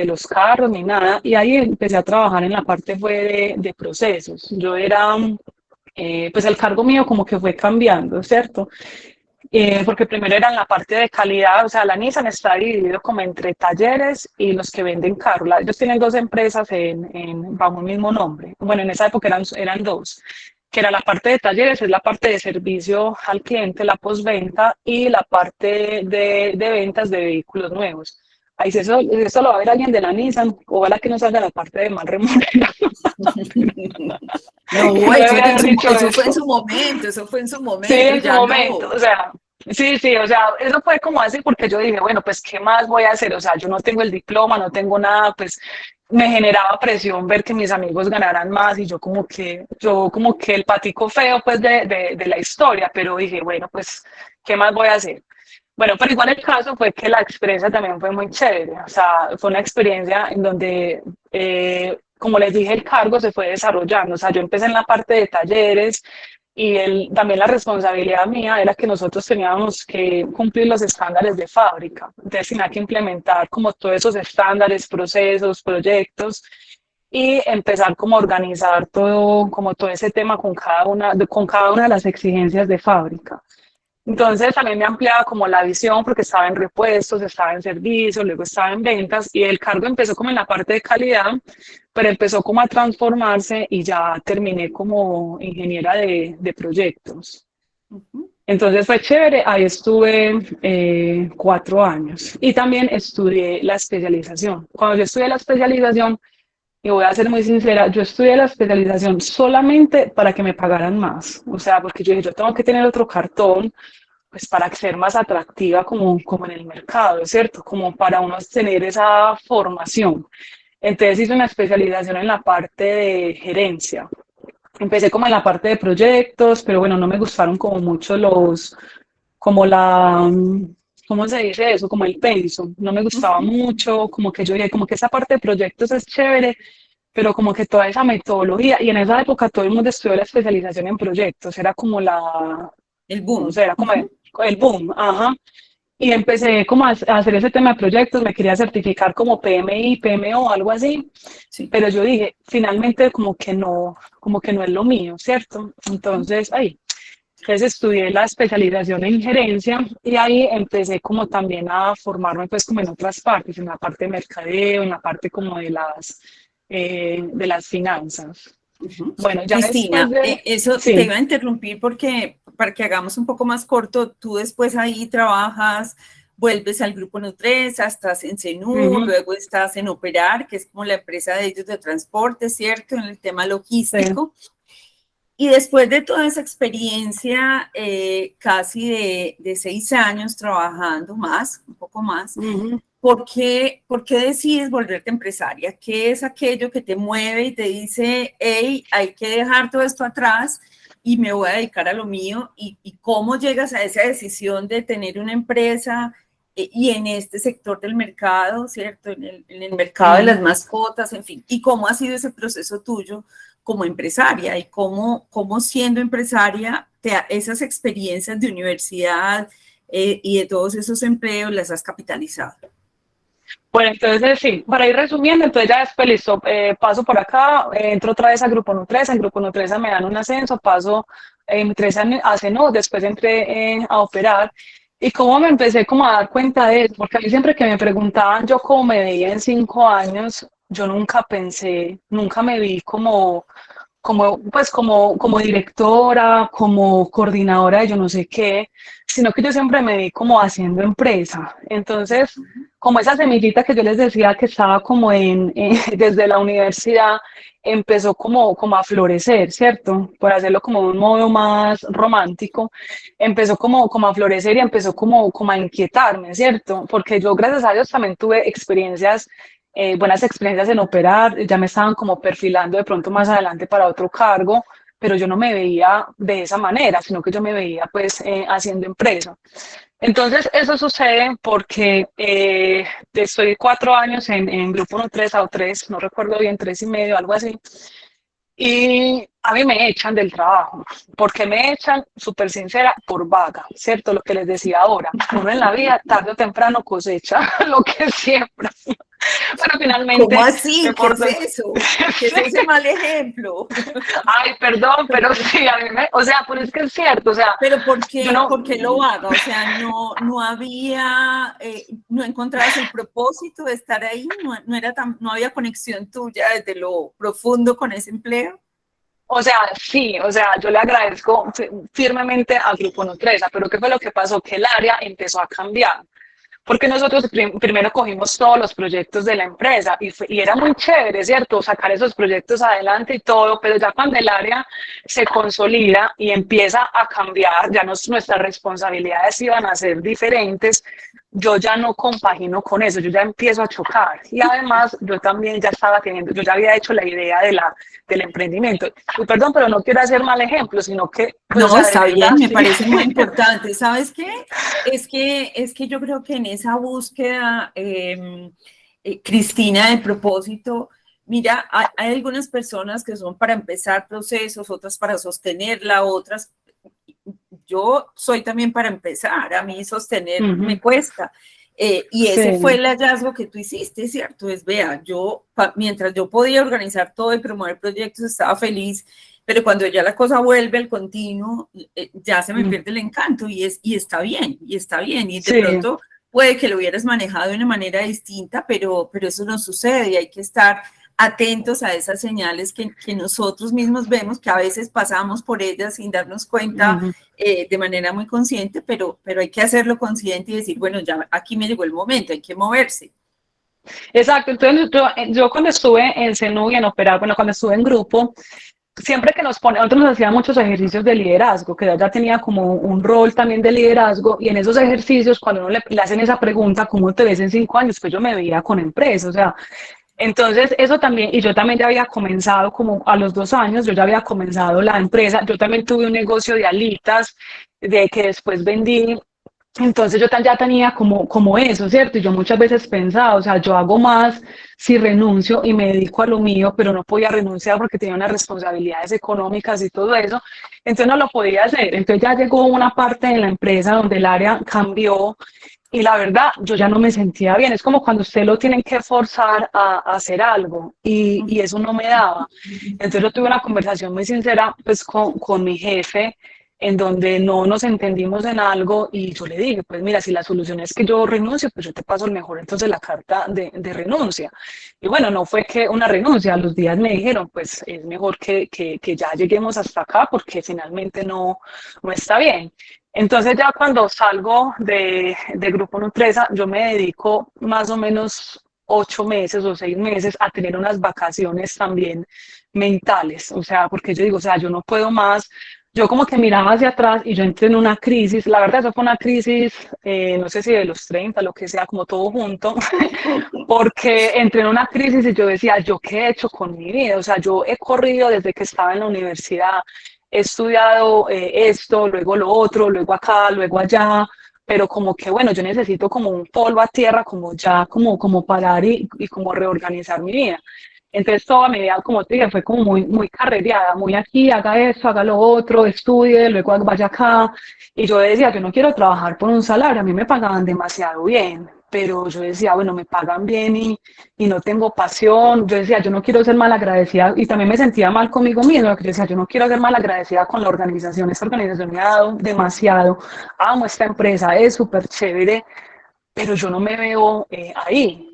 los carros ni nada y ahí empecé a trabajar en la parte fue de procesos. Yo era, pues el cargo mío como que fue cambiando, ¿cierto? Porque primero era en la parte de calidad, o sea, la Nissan está dividido como entre talleres y los que venden carros. Ellos tienen 2 empresas bajo un mismo nombre. Bueno, en esa época eran 2, que era la parte de talleres, es la parte de servicio al cliente, la postventa, y la parte de ventas de vehículos nuevos. Ahí si eso lo va a ver alguien de la Nissan, ojalá que no salga la parte de mal remunerada. No, eso fue en su momento, eso fue en su momento. Sí, en su ya momento, no. o sea, sí, o sea, eso fue como así porque yo dije, bueno, pues, ¿qué más voy a hacer? O sea, yo no tengo el diploma, no tengo nada, pues, me generaba presión ver que mis amigos ganaran más y yo como que el patico feo, pues, de la historia, pero dije, bueno, pues, ¿qué más voy a hacer? Bueno, pero igual el caso fue que la experiencia también fue muy chévere, o sea, fue una experiencia en donde, como les dije, el cargo se fue desarrollando, o sea, yo empecé en la parte de talleres, también la responsabilidad mía era que nosotros teníamos que cumplir los estándares de fábrica. Entonces tenía que implementar como todos esos estándares, procesos, proyectos y empezar como a organizar todo, como todo ese tema con cada una de las exigencias de fábrica. Entonces también me ampliaba como la visión porque estaba en repuestos, estaba en servicios, luego estaba en ventas y el cargo empezó como en la parte de calidad, pero empezó como a transformarse y ya terminé como ingeniera de proyectos. Entonces fue chévere, ahí estuve 4 años y también estudié la especialización. Cuando yo estudié la especialización, y voy a ser muy sincera, yo estudié la especialización solamente para que me pagaran más. O sea, porque yo dije, yo tengo que tener otro cartón, pues para ser más atractiva como en el mercado, ¿cierto? Como para uno tener esa formación. Entonces hice una especialización en la parte de gerencia. Empecé como en la parte de proyectos, pero bueno, no me gustaron como mucho como la, ¿cómo se dice eso? Como el pensum, no me gustaba mucho, como que yo dije, como que esa parte de proyectos es chévere, pero como que toda esa metodología, y en esa época todo el mundo estudió la especialización en proyectos, era como El no boom. sé, era como el boom, ajá. Y empecé como a hacer ese tema de proyectos, me quería certificar como PMI, PMO, algo así, Sí. pero yo dije, finalmente como que no es lo mío, ¿cierto? Entonces, entonces estudié la especialización en gerencia y ahí empecé como también a formarme pues como en otras partes, en la parte de mercadeo, en la parte como de las finanzas. Bueno, ya después Cristina, de... eso te Sí. iba a interrumpir porque para que hagamos un poco más corto, tú después ahí trabajas, vuelves al grupo Nutresa, estás en Cenú, Ujú, luego estás en Operar, que es como la empresa de ellos de transporte, ¿cierto? En el tema sí. logístico. Y después de toda esa experiencia, casi de 6 años trabajando más, un poco más, Ujú. por qué decides volverte empresaria? ¿Qué es aquello que te mueve y te dice, hey, hay que dejar todo esto atrás y me voy a dedicar a lo mío? Y cómo llegas a esa decisión de tener una empresa y en este sector del mercado, ¿cierto? En el mercado de las mascotas, en fin. ¿Y cómo ha sido ese proceso tuyo como empresaria? Y cómo siendo empresaria, esas experiencias de universidad y de todos esos empleos las has capitalizado. Bueno, entonces sí, para ir resumiendo, entonces ya después listo, paso por acá, entro otra vez a Grupo Nutresa, en Grupo Nutresa me dan un ascenso, paso 3 años a Cenú, después entré a Operar, y cómo me empecé como a dar cuenta de eso, porque a mí siempre que me preguntaban yo cómo me veía en 5 años, yo nunca pensé, nunca me vi como directora, como coordinadora de yo no sé qué, sino que yo siempre me vi como haciendo empresa. Entonces, como esa semillita que yo les decía que estaba como desde la universidad, empezó como a florecer, ¿cierto? Por hacerlo como de un modo más romántico, empezó como a florecer y empezó como a inquietarme, ¿cierto? Porque yo, gracias a Dios, también tuve buenas experiencias en operar, ya me estaban como perfilando de pronto más adelante para otro cargo, pero yo no me veía de esa manera, sino que yo me veía pues haciendo empresa. Entonces, eso sucede porque estoy 4 años en Grupo 1 3 o 3, no recuerdo bien, 3 y medio, algo así, y a mí me echan del trabajo. ¿Por qué me echan? Súper sincera, por vaga, ¿cierto? Lo que les decía ahora. Uno en la vida, tarde o temprano, cosecha lo que siembra. Pero ¿Cómo finalmente me así? ¿Qué es porto. eso? ¿Qué es ese mal ejemplo? Ay, perdón, pero sí, o sea, pero es que es cierto, o sea, Pero yo no, por qué lo haga? O sea, no había, no encontrabas el propósito de estar ahí, no había conexión tuya desde lo profundo con ese empleo. o sea, sí, o sea, yo le agradezco firmemente a Grupo Nutresa, pero ¿qué fue lo que pasó? Que el área empezó a cambiar. Porque nosotros primero cogimos todos los proyectos de la empresa y era muy chévere, ¿cierto? Sacar esos proyectos adelante y todo, pero ya cuando el área se consolida y empieza a cambiar, ya nuestras responsabilidades iban a ser diferentes, yo ya no compagino con eso, yo ya empiezo a chocar. Y además yo también yo ya había hecho la idea del emprendimiento. Y perdón, pero no quiero hacer mal ejemplo, sino que, pues, o No, sea, de está verdad, bien, me sí. parece muy importante. ¿Sabes qué? Es que yo creo que en esa búsqueda, Cristina, del propósito, Mira, hay algunas personas que son para empezar procesos, otras para sostenerla, otras. Yo soy también para empezar, a mí sostener me cuesta. Y ese Sí. fue el hallazgo que tú hiciste, ¿cierto? Es, vea, mientras yo podía organizar todo y promover proyectos, estaba feliz, pero cuando ya la cosa vuelve al continuo, ya se me pierde el encanto y está bien, y está bien. Y de Sí. pronto puede que lo hubieras manejado de una manera distinta, pero eso no sucede y hay que estar atentos a esas señales que nosotros mismos vemos, que a veces pasamos por ellas sin darnos cuenta de manera muy consciente, pero hay que hacerlo consciente y decir, bueno, ya aquí me llegó el momento, hay que moverse. Exacto, entonces yo cuando estuve en CENU y en Operar, bueno, cuando estuve en grupo, siempre que nosotros nos hacían muchos ejercicios de liderazgo, que ya tenía como un rol también de liderazgo, y en esos ejercicios, cuando uno le hacen esa pregunta, ¿cómo te ves en 5 años? Pues yo me veía con empresa, o sea, entonces eso también, y yo también ya había comenzado como a los 2 años, yo ya había comenzado la empresa, yo también tuve un negocio de alitas, de que después vendí. Entonces yo ya tenía como eso, ¿cierto? Y yo muchas veces pensaba, o sea, yo hago más si renuncio y me dedico a lo mío, pero no podía renunciar porque tenía unas responsabilidades económicas y todo eso, entonces no lo podía hacer. Entonces ya llegó una parte de la empresa donde el área cambió y la verdad yo ya no me sentía bien. Es como cuando usted lo tienen que forzar a hacer algo y eso no me daba. Entonces yo tuve una conversación muy sincera pues con mi jefe en donde no nos entendimos en algo y yo le dije, pues mira, si la solución es que yo renuncio, pues yo te paso el mejor entonces la carta de renuncia. Y bueno, no fue que una renuncia, a los días me dijeron, pues es mejor que ya lleguemos hasta acá porque finalmente no está bien. Entonces ya cuando salgo de Grupo Nutresa, yo me dedico más o menos 8 meses o 6 meses a tener unas vacaciones también mentales, o sea, porque yo digo, o sea, yo no puedo más. Yo como que miraba hacia atrás y yo entré en una crisis, la verdad eso fue una crisis, no sé si de los 30, lo que sea, como todo junto, porque entré en una crisis y yo decía, ¿yo qué he hecho con mi vida? O sea, yo he corrido desde que estaba en la universidad, he estudiado esto, luego lo otro, luego acá, luego allá, pero como que bueno, yo necesito como un polvo a tierra, como ya, como parar y como reorganizar mi vida. Entonces toda mi vida, como te dije, fue como muy carrereada, muy aquí, haga esto, haga lo otro, estudie, luego vaya acá. Y yo decía, yo no quiero trabajar por un salario, a mí me pagaban demasiado bien, pero yo decía, bueno, me pagan bien y no tengo pasión. Yo decía, yo no quiero ser mal agradecida y también me sentía mal conmigo misma, porque yo decía, yo no quiero ser mal agradecida con la organización, esta organización me ha dado demasiado, amo esta empresa, es súper chévere, pero yo no me veo ahí.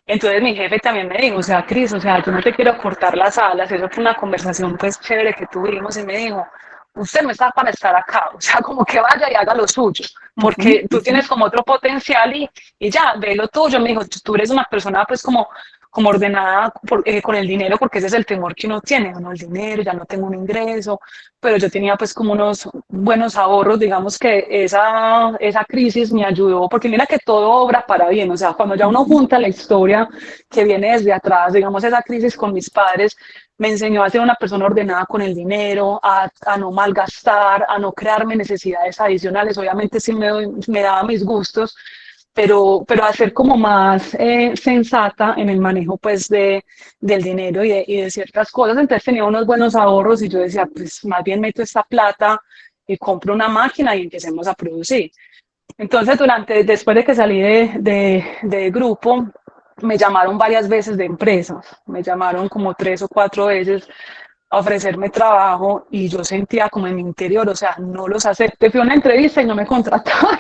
Entonces mi jefe también me dijo, o sea, Cris, o sea, yo no te quiero cortar las alas, eso fue una conversación pues chévere que tuvimos y me dijo, usted no está para estar acá, o sea, como que vaya y haga lo suyo, porque tú tienes como otro potencial y ya, ve lo tuyo. Me dijo, tú eres una persona pues como ordenada con el dinero, porque ese es el temor que uno tiene, bueno, el dinero, ya no tengo un ingreso, pero yo tenía pues como unos buenos ahorros, digamos que esa crisis me ayudó, porque mira que todo obra para bien, o sea, cuando ya uno junta la historia que viene desde atrás, digamos esa crisis con mis padres, me enseñó a ser una persona ordenada con el dinero, a no malgastar, a no crearme necesidades adicionales. Obviamente sí me daba mis gustos, pero a ser como más sensata en el manejo pues del dinero y de ciertas cosas. Entonces tenía unos buenos ahorros y yo decía, pues más bien meto esta plata y compro una máquina y empecemos a producir. Entonces, después de que salí de grupo, me llamaron varias veces de empresas, me llamaron como 3 o 4 veces a ofrecerme trabajo y yo sentía como en mi interior, o sea, no los acepté. Fui a una entrevista y no me contrataron,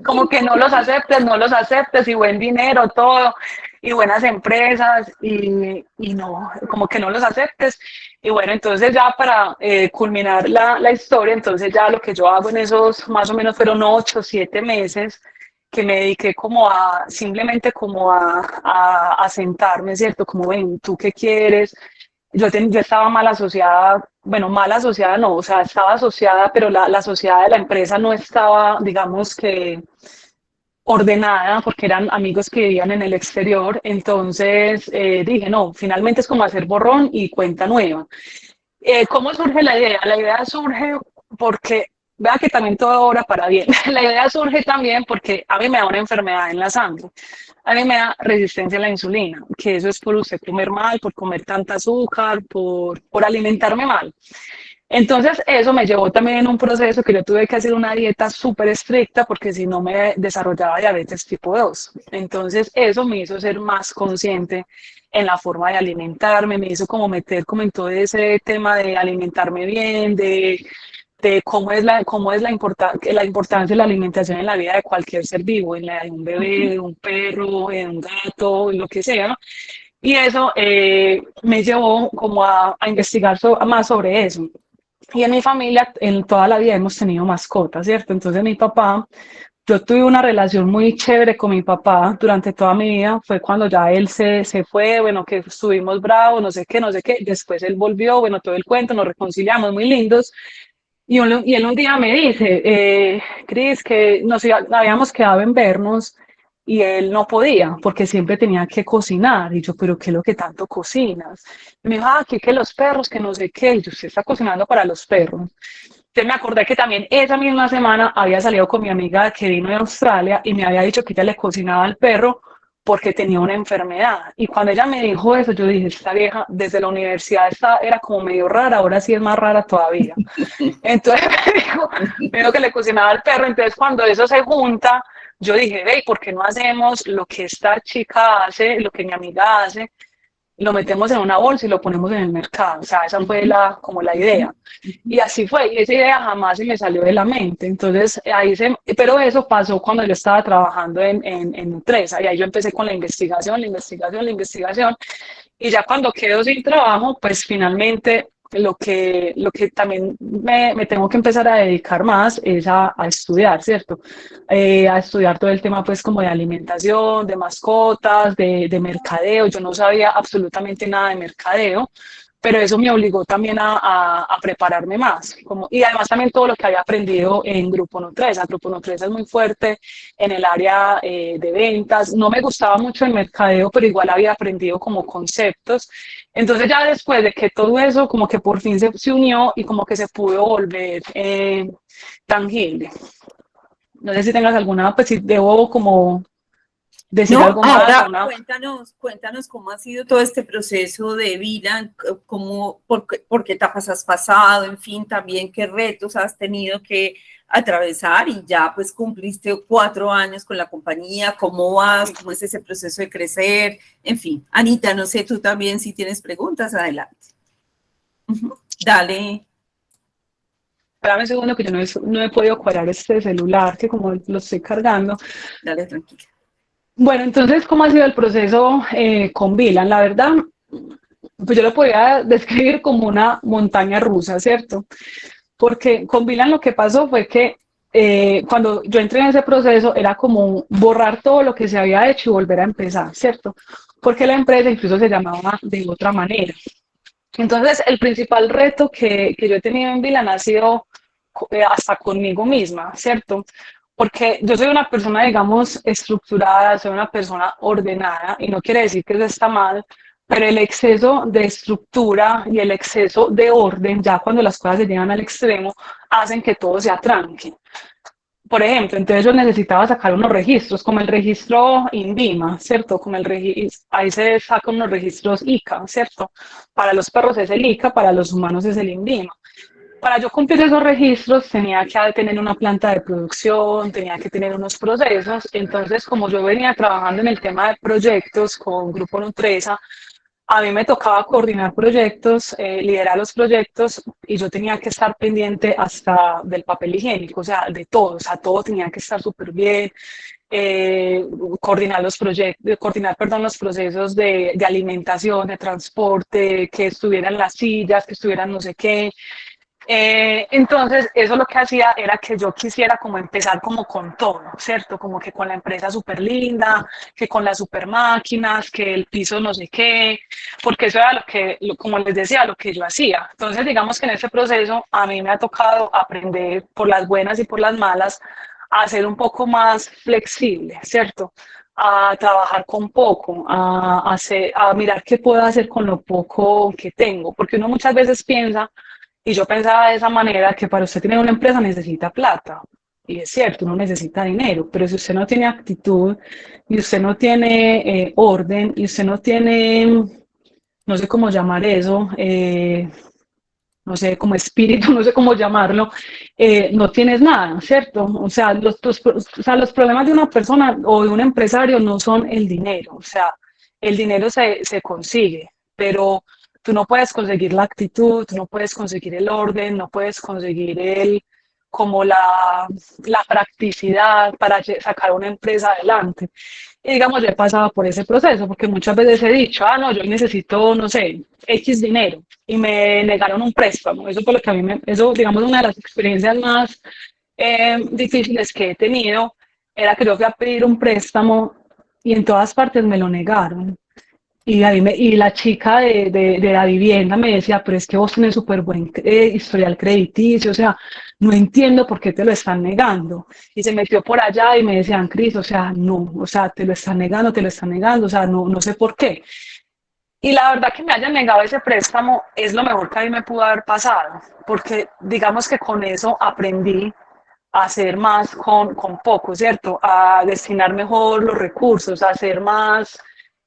como que no los aceptes y buen dinero, todo, y buenas empresas y no, como que no los aceptes. Y bueno, entonces ya para culminar la historia, entonces ya lo que yo hago en esos más o menos fueron 8 o 7 meses que me dediqué como simplemente como a sentarme, ¿cierto? Como ven, ¿tú qué quieres? Yo estaba mal asociada, bueno, mal asociada no, o sea, estaba asociada, pero la sociedad de la empresa no estaba, digamos que ordenada, porque eran amigos que vivían en el exterior. Entonces dije, no, finalmente es como hacer borrón y cuenta nueva. ¿Cómo surge la idea? La idea surge porque vea que también todo obra para bien. La idea surge también porque a mí me da una enfermedad en la sangre. A mí me da resistencia a la insulina, que eso es por usted comer mal, por comer tanta azúcar, por alimentarme mal. Entonces, eso me llevó también en un proceso que yo tuve que hacer una dieta súper estricta porque si no me desarrollaba diabetes tipo 2. Entonces, eso me hizo ser más consciente en la forma de alimentarme, me hizo como meter como en todo ese tema de alimentarme bien, de cómo es la importancia de la alimentación en la vida de cualquier ser vivo, en la de un bebé, de un perro, de un gato, lo que sea. Y eso me llevó como a investigar más sobre eso. Y en mi familia, en toda la vida hemos tenido mascotas, ¿cierto? Entonces mi papá, yo tuve una relación muy chévere con mi papá durante toda mi vida. Fue cuando ya él se fue, bueno, que estuvimos bravos, no sé qué, no sé qué. Después él volvió, bueno, todo el cuento, nos reconciliamos, muy lindos. Y él un día me dice, Cris, que habíamos quedado en vernos y él no podía porque siempre tenía que cocinar. Y yo, pero ¿qué es lo que tanto cocinas? Y me dijo, aquí que los perros, que no sé qué. Y yo, usted está cocinando para los perros. Entonces me acordé que también esa misma semana había salido con mi amiga que vino de Australia y me había dicho que ella le cocinaba al perro porque tenía una enfermedad. Y cuando ella me dijo eso, yo dije, esta vieja desde la universidad era como medio rara, ahora sí es más rara todavía. Entonces me dijo que le cocinaba al perro. Entonces cuando eso se junta, yo dije, hey, ¿por qué no hacemos lo que esta chica hace, lo que mi amiga hace? Lo metemos en una bolsa y lo ponemos en el mercado. O sea, esa fue como la idea. Y así fue, y esa idea jamás se me salió de la mente. Entonces, pero eso pasó cuando yo estaba trabajando en Nutresa, y ahí yo empecé con la investigación, y ya cuando quedo sin trabajo, pues finalmente lo que también me tengo que empezar a dedicar más es a estudiar, ¿cierto? A estudiar todo el tema pues como de alimentación, de mascotas, de mercadeo. Yo no sabía absolutamente nada de mercadeo, pero eso me obligó también a prepararme más. Y además también todo lo que había aprendido en Grupo Nutresa. Grupo Nutresa es muy fuerte en el área de ventas. No me gustaba mucho el mercadeo, pero igual había aprendido como conceptos. Entonces ya después de que todo eso como que por fin se unió y como que se pudo volver tangible. No sé si tengas alguna, pues si debo como decir No, algo ahora más. cuéntanos cómo ha sido todo este proceso de vida, por qué etapas has pasado, en fin, también qué retos has tenido que atravesar y ya pues cumpliste 4 años con la compañía, cómo vas, cómo es ese proceso de crecer, en fin. Anita, no sé, tú también si tienes preguntas, adelante. Dale. Espérame un segundo que yo no he podido cuadrar este celular, que como lo estoy cargando. Dale, tranquila. Bueno, entonces, ¿cómo ha sido el proceso con Vilan? La verdad, pues yo lo podría describir como una montaña rusa, ¿cierto? Porque con Vilan lo que pasó fue que cuando yo entré en ese proceso era como borrar todo lo que se había hecho y volver a empezar, ¿cierto? Porque la empresa incluso se llamaba de otra manera. Entonces, el principal reto que yo he tenido en Vilan ha sido hasta conmigo misma, ¿cierto? Porque yo soy una persona, digamos, estructurada, soy una persona ordenada, y no quiere decir que eso está mal, pero el exceso de estructura y el exceso de orden, ya cuando las cosas se llegan al extremo, hacen que todo se atranque. Por ejemplo, entonces yo necesitaba sacar unos registros, como el registro INVIMA, ¿cierto? Ahí se sacan unos registros ICA, ¿cierto? Para los perros es el ICA, para los humanos es el INVIMA. Para yo cumplir esos registros tenía que tener una planta de producción, tenía que tener unos procesos. Entonces, como yo venía trabajando en el tema de proyectos con Grupo Nutresa, a mí me tocaba coordinar proyectos, liderar los proyectos, y yo tenía que estar pendiente hasta del papel higiénico, o sea, de todo, o sea, todo tenía que estar súper bien, coordinar perdón, los procesos de alimentación, de transporte, que estuvieran las sillas, que estuvieran no sé qué. Entonces, eso lo que hacía era que yo quisiera como empezar como con todo, ¿cierto? Como que con la empresa súper linda, que con las super máquinas, que el piso no sé qué, porque eso era como les decía, lo que yo hacía. Entonces, digamos que en ese proceso a mí me ha tocado aprender por las buenas y por las malas a ser un poco más flexible, ¿cierto? A trabajar con poco, a mirar qué puedo hacer con lo poco que tengo, porque uno muchas veces piensa Y yo pensaba de esa manera que para usted tener una empresa necesita plata. Y es cierto, uno necesita dinero, pero si usted no tiene actitud y usted no tiene orden y usted no tiene, no sé cómo llamar eso, no sé, como espíritu, no sé cómo llamarlo, no tienes nada, ¿cierto? O sea, los problemas de una persona o de un empresario no son el dinero, o sea, el dinero se consigue, pero tú no puedes conseguir la actitud, tú no puedes conseguir el orden, no puedes conseguir como la practicidad para sacar una empresa adelante. Y digamos, yo he pasado por ese proceso, porque muchas veces he dicho, no, yo necesito, no sé, X dinero, y me negaron un préstamo. Eso fue lo que a mí eso, digamos, una de las experiencias más difíciles que he tenido, era que yo fui a pedir un préstamo y en todas partes me lo negaron. Y la chica de la vivienda me decía, pero es que vos tenés súper buen historial crediticio, o sea, no entiendo por qué te lo están negando. Y se metió por allá y me decían, Cris, o sea, no, o sea, te lo están negando, o sea, no, no sé por qué. Y la verdad que me hayan negado ese préstamo es lo mejor que a mí me pudo haber pasado, porque digamos que con eso aprendí a hacer más con poco, ¿cierto? A destinar mejor los recursos, a ser más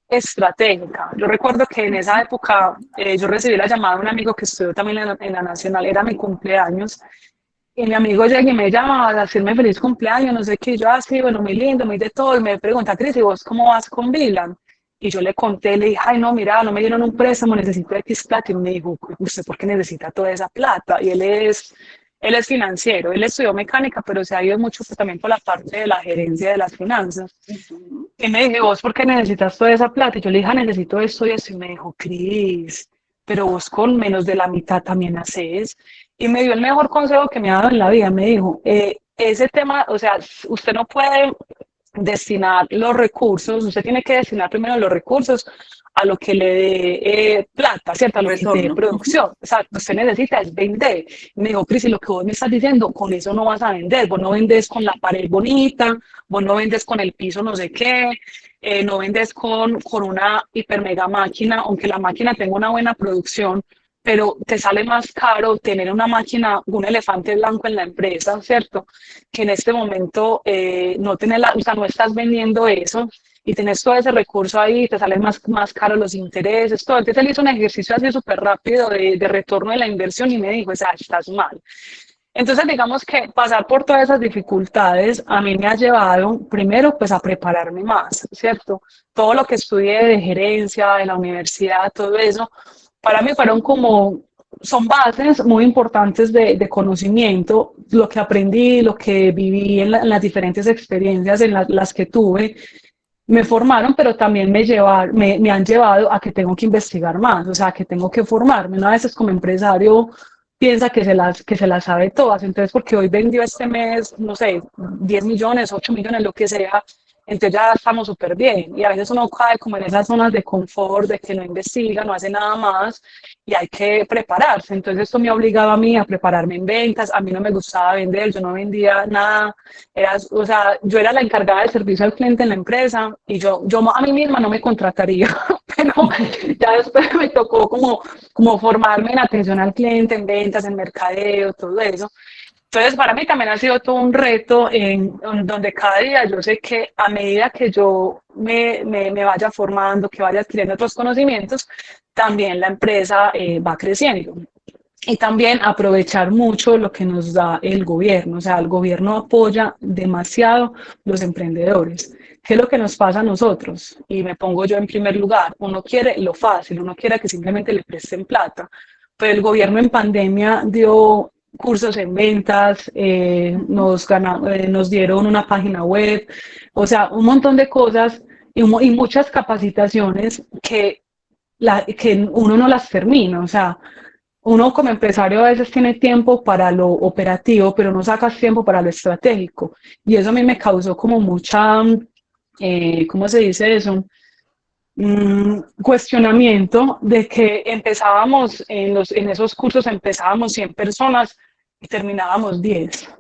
estratégica. Yo recuerdo que en esa época yo recibí la llamada de un amigo que estudió también en la Nacional, era mi cumpleaños, y mi amigo llega y me llama a decirme feliz cumpleaños, no sé qué, yo así, bueno, muy lindo, muy de todo, y me pregunta, Cris, ¿y vos cómo vas con Vilan? Y yo le conté, le dije, ay, no, mira, no me dieron un préstamo, necesito X plata, y me dijo, ¿usted por qué necesita toda esa plata? Y él es financiero, él estudió mecánica, pero se ha ido mucho pues, también por la parte de la gerencia de las finanzas. Y me dije, ¿vos por qué necesitas toda esa plata? Y yo le dije, necesito esto y eso. Y me dijo, Cris, pero vos con menos de la mitad también haces. Y me dio el mejor consejo que me ha dado en la vida. Me dijo, ese tema, o sea, usted no puede destinar los recursos, usted tiene que destinar primero los recursos a lo que le dé plata, ¿cierto? A lo que te dé producción. O sea, usted necesita es vender. Y me dijo, Cris, y lo que vos me estás diciendo, con eso no vas a vender. Vos no vendes con la pared bonita, vos no vendes con el piso no sé qué, no vendes con una hiper mega máquina, aunque la máquina tenga una buena producción, pero te sale más caro tener una máquina, un elefante blanco en la empresa, ¿cierto? Que en este momento no tener o sea, no estás vendiendo eso y tenés todo ese recurso ahí, te salen más caro los intereses, todo. Entonces él hizo un ejercicio así súper rápido de retorno de la inversión y me dijo, o sea, estás mal. Entonces, digamos que pasar por todas esas dificultades a mí me ha llevado, primero, pues a prepararme más, ¿cierto? Todo lo que estudié de gerencia, de la universidad, todo eso, para mí fueron como, son bases muy importantes de conocimiento, lo que aprendí, lo que viví en las diferentes experiencias en las que tuve, me formaron, pero también me han llevado a que tengo que investigar más, o sea, que tengo que formarme. Una vez como empresario piensa que se las sabe todas, entonces porque hoy vendió este mes, no sé, 10 millones, 8 millones, lo que sea, entonces ya estamos súper bien. Y a veces uno cae como en esas zonas de confort, de que no investiga, no hace nada más y hay que prepararse. Entonces esto me obligaba a mí a prepararme en ventas, a mí no me gustaba vender, yo no vendía nada, o sea, yo era la encargada de servicio al cliente en la empresa y yo a mí misma no me contrataría, pero ya después me tocó como formarme en atención al cliente, en ventas, en mercadeo, todo eso. Entonces, para mí también ha sido todo un reto en donde cada día yo sé que a medida que yo me vaya formando, que vaya adquiriendo otros conocimientos, también la empresa va creciendo. Y también aprovechar mucho lo que nos da el gobierno. O sea, el gobierno apoya demasiado los emprendedores. ¿Qué es lo que nos pasa a nosotros? Y me pongo yo en primer lugar. Uno quiere lo fácil, uno quiere que simplemente le presten plata. Pero el gobierno en pandemia dio cursos en ventas, nos dieron una página web, o sea, un montón de cosas y muchas capacitaciones que uno no las termina, o sea, uno como empresario a veces tiene tiempo para lo operativo, pero no sacas tiempo para lo estratégico. Y eso a mí me causó como mucha, ¿cómo se dice eso? Cuestionamiento de que empezábamos en esos cursos, empezábamos 100 personas y terminábamos 10.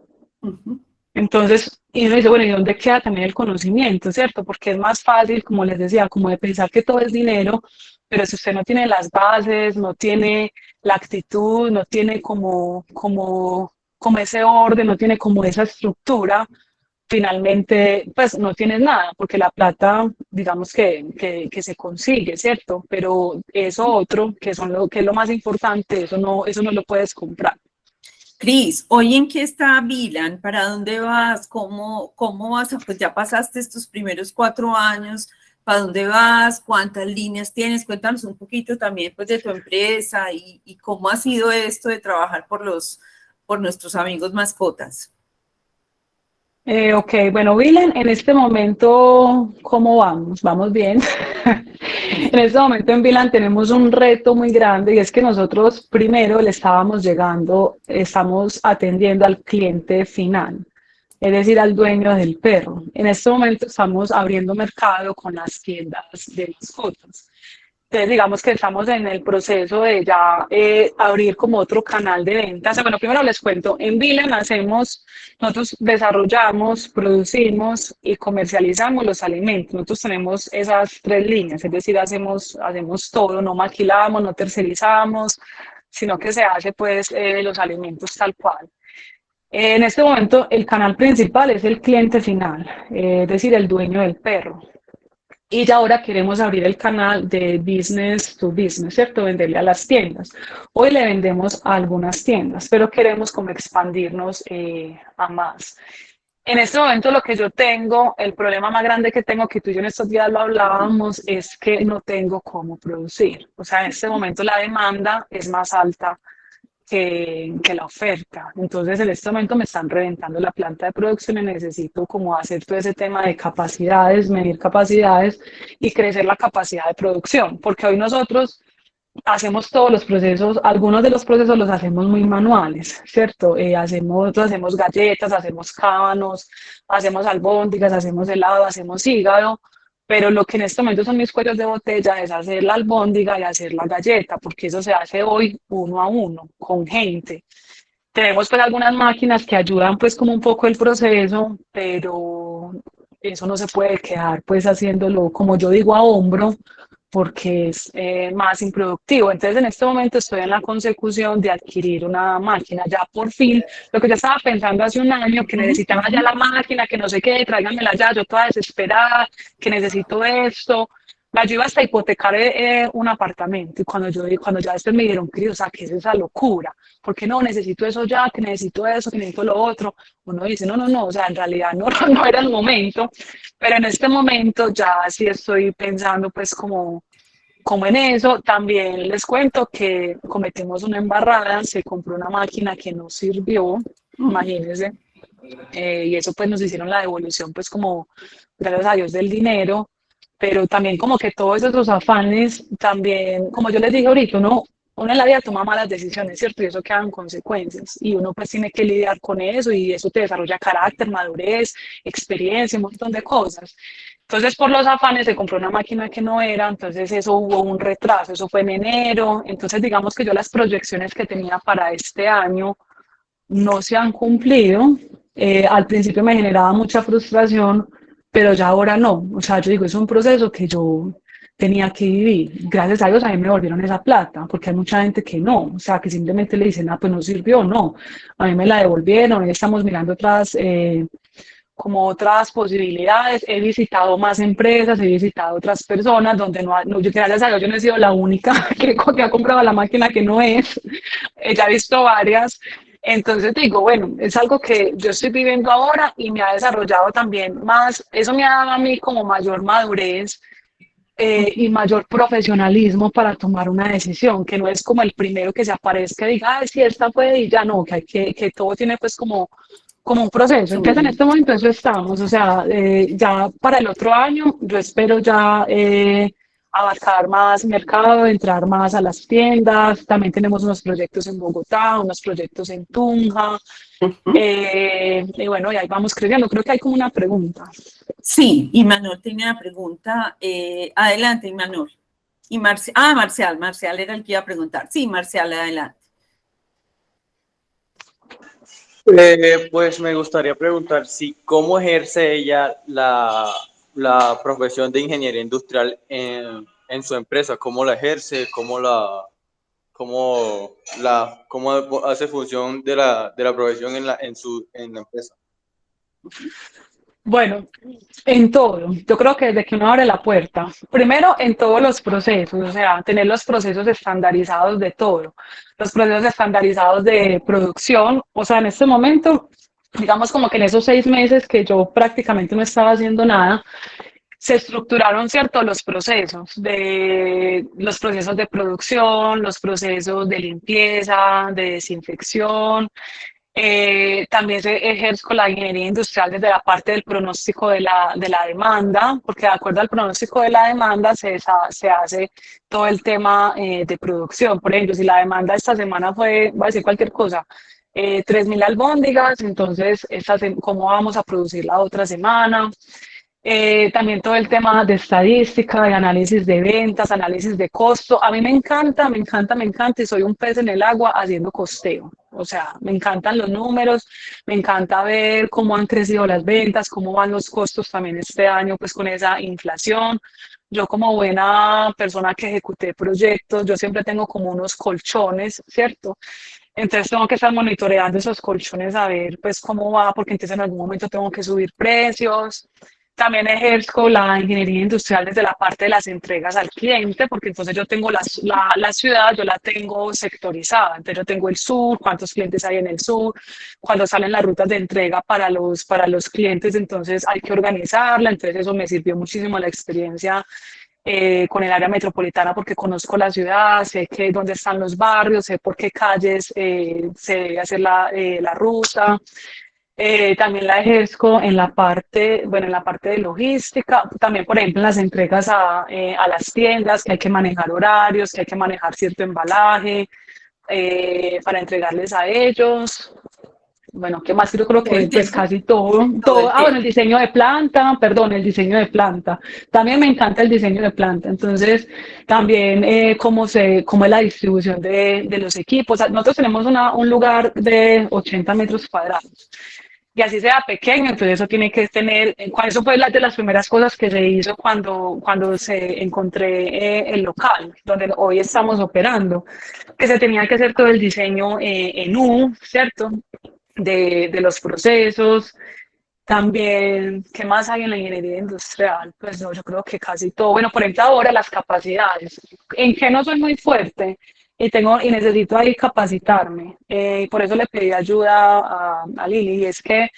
Entonces, y uno dice, bueno, ¿y dónde queda también el conocimiento, cierto? Porque es más fácil, como les decía, como de pensar que todo es dinero, pero si usted no tiene las bases, no tiene la actitud, no tiene como ese orden, no tiene como esa estructura, finalmente pues no tienes nada, porque la plata, digamos que se consigue, ¿cierto? Pero eso otro, que es lo más importante, eso no lo puedes comprar. Cris, ¿hoy en qué está Vilan? ¿Para dónde vas? ¿Cómo vas? Pues ya pasaste estos primeros 4 años. ¿Para dónde vas? ¿Cuántas líneas tienes? Cuéntanos un poquito también pues, de tu empresa y cómo ha sido esto de trabajar por nuestros amigos mascotas. Ok, bueno, Willen, en este momento, ¿cómo vamos? Vamos bien. En este momento en Vilan tenemos un reto muy grande y es que nosotros primero le estamos atendiendo al cliente final, es decir, al dueño del perro. En este momento estamos abriendo mercado con las tiendas de mascotas. Entonces, digamos que estamos en el proceso de ya abrir como otro canal de ventas. Bueno, primero les cuento, en Vilan nosotros desarrollamos, producimos y comercializamos los alimentos. Nosotros tenemos esas tres líneas, es decir, hacemos todo, no maquilamos, no tercerizamos, sino que se hace pues los alimentos tal cual. En este momento el canal principal es el cliente final, es decir, el dueño del perro. Y ya ahora queremos abrir el canal de business to business, ¿cierto? Venderle a las tiendas. Hoy le vendemos a algunas tiendas, pero queremos como expandirnos a más. En este momento lo que yo tengo, el problema más grande que tengo, que tú y yo en estos días lo hablábamos, es que no tengo cómo producir. O sea, en este momento la demanda es más alta que la oferta. Entonces, en este momento me están reventando la planta de producción y necesito como hacer todo ese tema de capacidades, medir capacidades y crecer la capacidad de producción, porque hoy nosotros hacemos todos los procesos, algunos de los procesos los hacemos muy manuales, ¿cierto? Hacemos galletas, hacemos cábanos, hacemos albóndigas, hacemos helado, hacemos hígado, pero lo que en este momento son mis cuellos de botella es hacer la albóndiga y hacer la galleta, porque eso se hace hoy uno a uno, con gente. Tenemos pues algunas máquinas que ayudan pues como un poco el proceso, pero eso no se puede quedar pues haciéndolo, como yo digo, a hombro, porque es más improductivo. Entonces, en este momento estoy en la consecución de adquirir una máquina. Ya por fin, lo que ya estaba pensando hace un año, que necesitaba ya la máquina, que no sé qué, tráiganmela ya, yo toda desesperada, que necesito esto. Yo iba hasta hipotecar un apartamento y cuando ya después me dieron, o sea, ¿qué es esa locura? Porque no, necesito eso ya, que necesito eso, que necesito lo otro. Uno dice, no, no, no, o sea, en realidad no, no era el momento, pero en este momento ya sí estoy pensando pues como en eso. También les cuento que cometimos una embarrada, se compró una máquina que no sirvió, imagínense, y eso pues nos hicieron la devolución pues como gracias a Dios del dinero, pero también como que todos esos afanes, también, como yo les dije ahorita, uno en la vida toma malas decisiones, ¿cierto? Y eso quedan consecuencias. Y uno pues tiene que lidiar con eso y eso te desarrolla carácter, madurez, experiencia, un montón de cosas. Entonces, por los afanes se compró una máquina que no era, entonces eso hubo un retraso, eso fue en enero. Entonces, digamos que yo las proyecciones que tenía para este año no se han cumplido. Al principio me generaba mucha frustración, pero ya ahora no. O sea, yo digo, es un proceso que yo tenía que vivir. Gracias a Dios a mí me volvieron esa plata, porque hay mucha gente que no, o sea, que simplemente le dicen, ah, pues no sirvió, no. A mí me la devolvieron, estamos mirando como otras posibilidades. He visitado más empresas, he visitado otras personas donde gracias a Dios yo no he sido la única que ha comprado la máquina que no es. Ya he visto varias. Entonces digo, bueno, es algo que yo estoy viviendo ahora y me ha desarrollado también más, eso me ha dado a mí como mayor madurez y mayor profesionalismo para tomar una decisión, que no es como el primero que se aparezca y diga, ay, sí, esta puede y ya no, que todo tiene pues como un proceso. Entonces en este momento eso estamos, o sea, ya para el otro año yo espero ya abarcar más mercado, entrar más a las tiendas. También tenemos unos proyectos en Bogotá, unos proyectos en Tunja. Y bueno, y ahí vamos creciendo. Creo que hay como una pregunta. Sí, Imanol tiene una pregunta. Adelante, Imanol. Y Marcial era el que iba a preguntar. Sí, Marcial, adelante. Pues me gustaría preguntar si cómo ejerce ella la profesión de ingeniería industrial en su empresa, cómo la ejerce, cómo hace función de la profesión en la empresa. Bueno, en todo. Yo creo que desde que uno abre la puerta, primero en todos los procesos, o sea, tener los procesos estandarizados de todo, los procesos estandarizados de producción, o sea, en este momento, digamos como que en esos 6 meses que yo prácticamente no estaba haciendo nada, se estructuraron, ¿cierto?, los procesos de producción, los procesos de limpieza, de desinfección. También se ejerce la ingeniería industrial desde la parte del pronóstico de la demanda, porque de acuerdo al pronóstico de la demanda se hace todo el tema de producción. Por ejemplo, si la demanda esta semana fue, voy a decir cualquier cosa, 3.000 albóndigas, entonces, ¿cómo vamos a producir la otra semana? También todo el tema de estadística, de análisis de ventas, análisis de costo. A mí me encanta, me encanta, me encanta y soy un pez en el agua haciendo costeo. O sea, me encantan los números, me encanta ver cómo han crecido las ventas, cómo van los costos también este año, pues con esa inflación. Yo como buena persona que ejecuté proyectos, yo siempre tengo como unos colchones, ¿cierto? Entonces tengo que estar monitoreando esos colchones a ver pues cómo va, porque entonces en algún momento tengo que subir precios. También ejerzo la ingeniería industrial desde la parte de las entregas al cliente, porque entonces yo tengo la ciudad, yo la tengo sectorizada. Entonces yo tengo el sur, cuántos clientes hay en el sur, cuando salen las rutas de entrega para los clientes, entonces hay que organizarla. Entonces eso me sirvió muchísimo la experiencia con el área metropolitana porque conozco la ciudad, sé dónde están los barrios, sé por qué calles se debe hacer la ruta. También la ejerzo en la parte, bueno, en la parte de logística, también por ejemplo en las entregas a las tiendas, que hay que manejar horarios, que hay que manejar cierto embalaje para entregarles a ellos. Bueno, ¿qué más? Yo creo Todo que el pues tiempo, casi todo, todo el bueno, el tiempo. diseño de planta, perdón, el diseño de planta. También me encanta el diseño de planta. Entonces, también cómo es la distribución de los equipos. Nosotros tenemos un lugar de 80 metros cuadrados y así sea pequeño, entonces eso tiene que tener, eso fue de las primeras cosas que se hizo cuando se encontré el local, donde hoy estamos operando, que se tenía que hacer todo el diseño en U, ¿cierto? De los procesos. También, ¿qué más hay en la ingeniería industrial? Pues no, yo creo que casi todo. Bueno, por ejemplo, ahora las capacidades. ¿En qué no soy muy fuerte? Y necesito ahí capacitarme. Por eso le pedí ayuda a Lili, y es que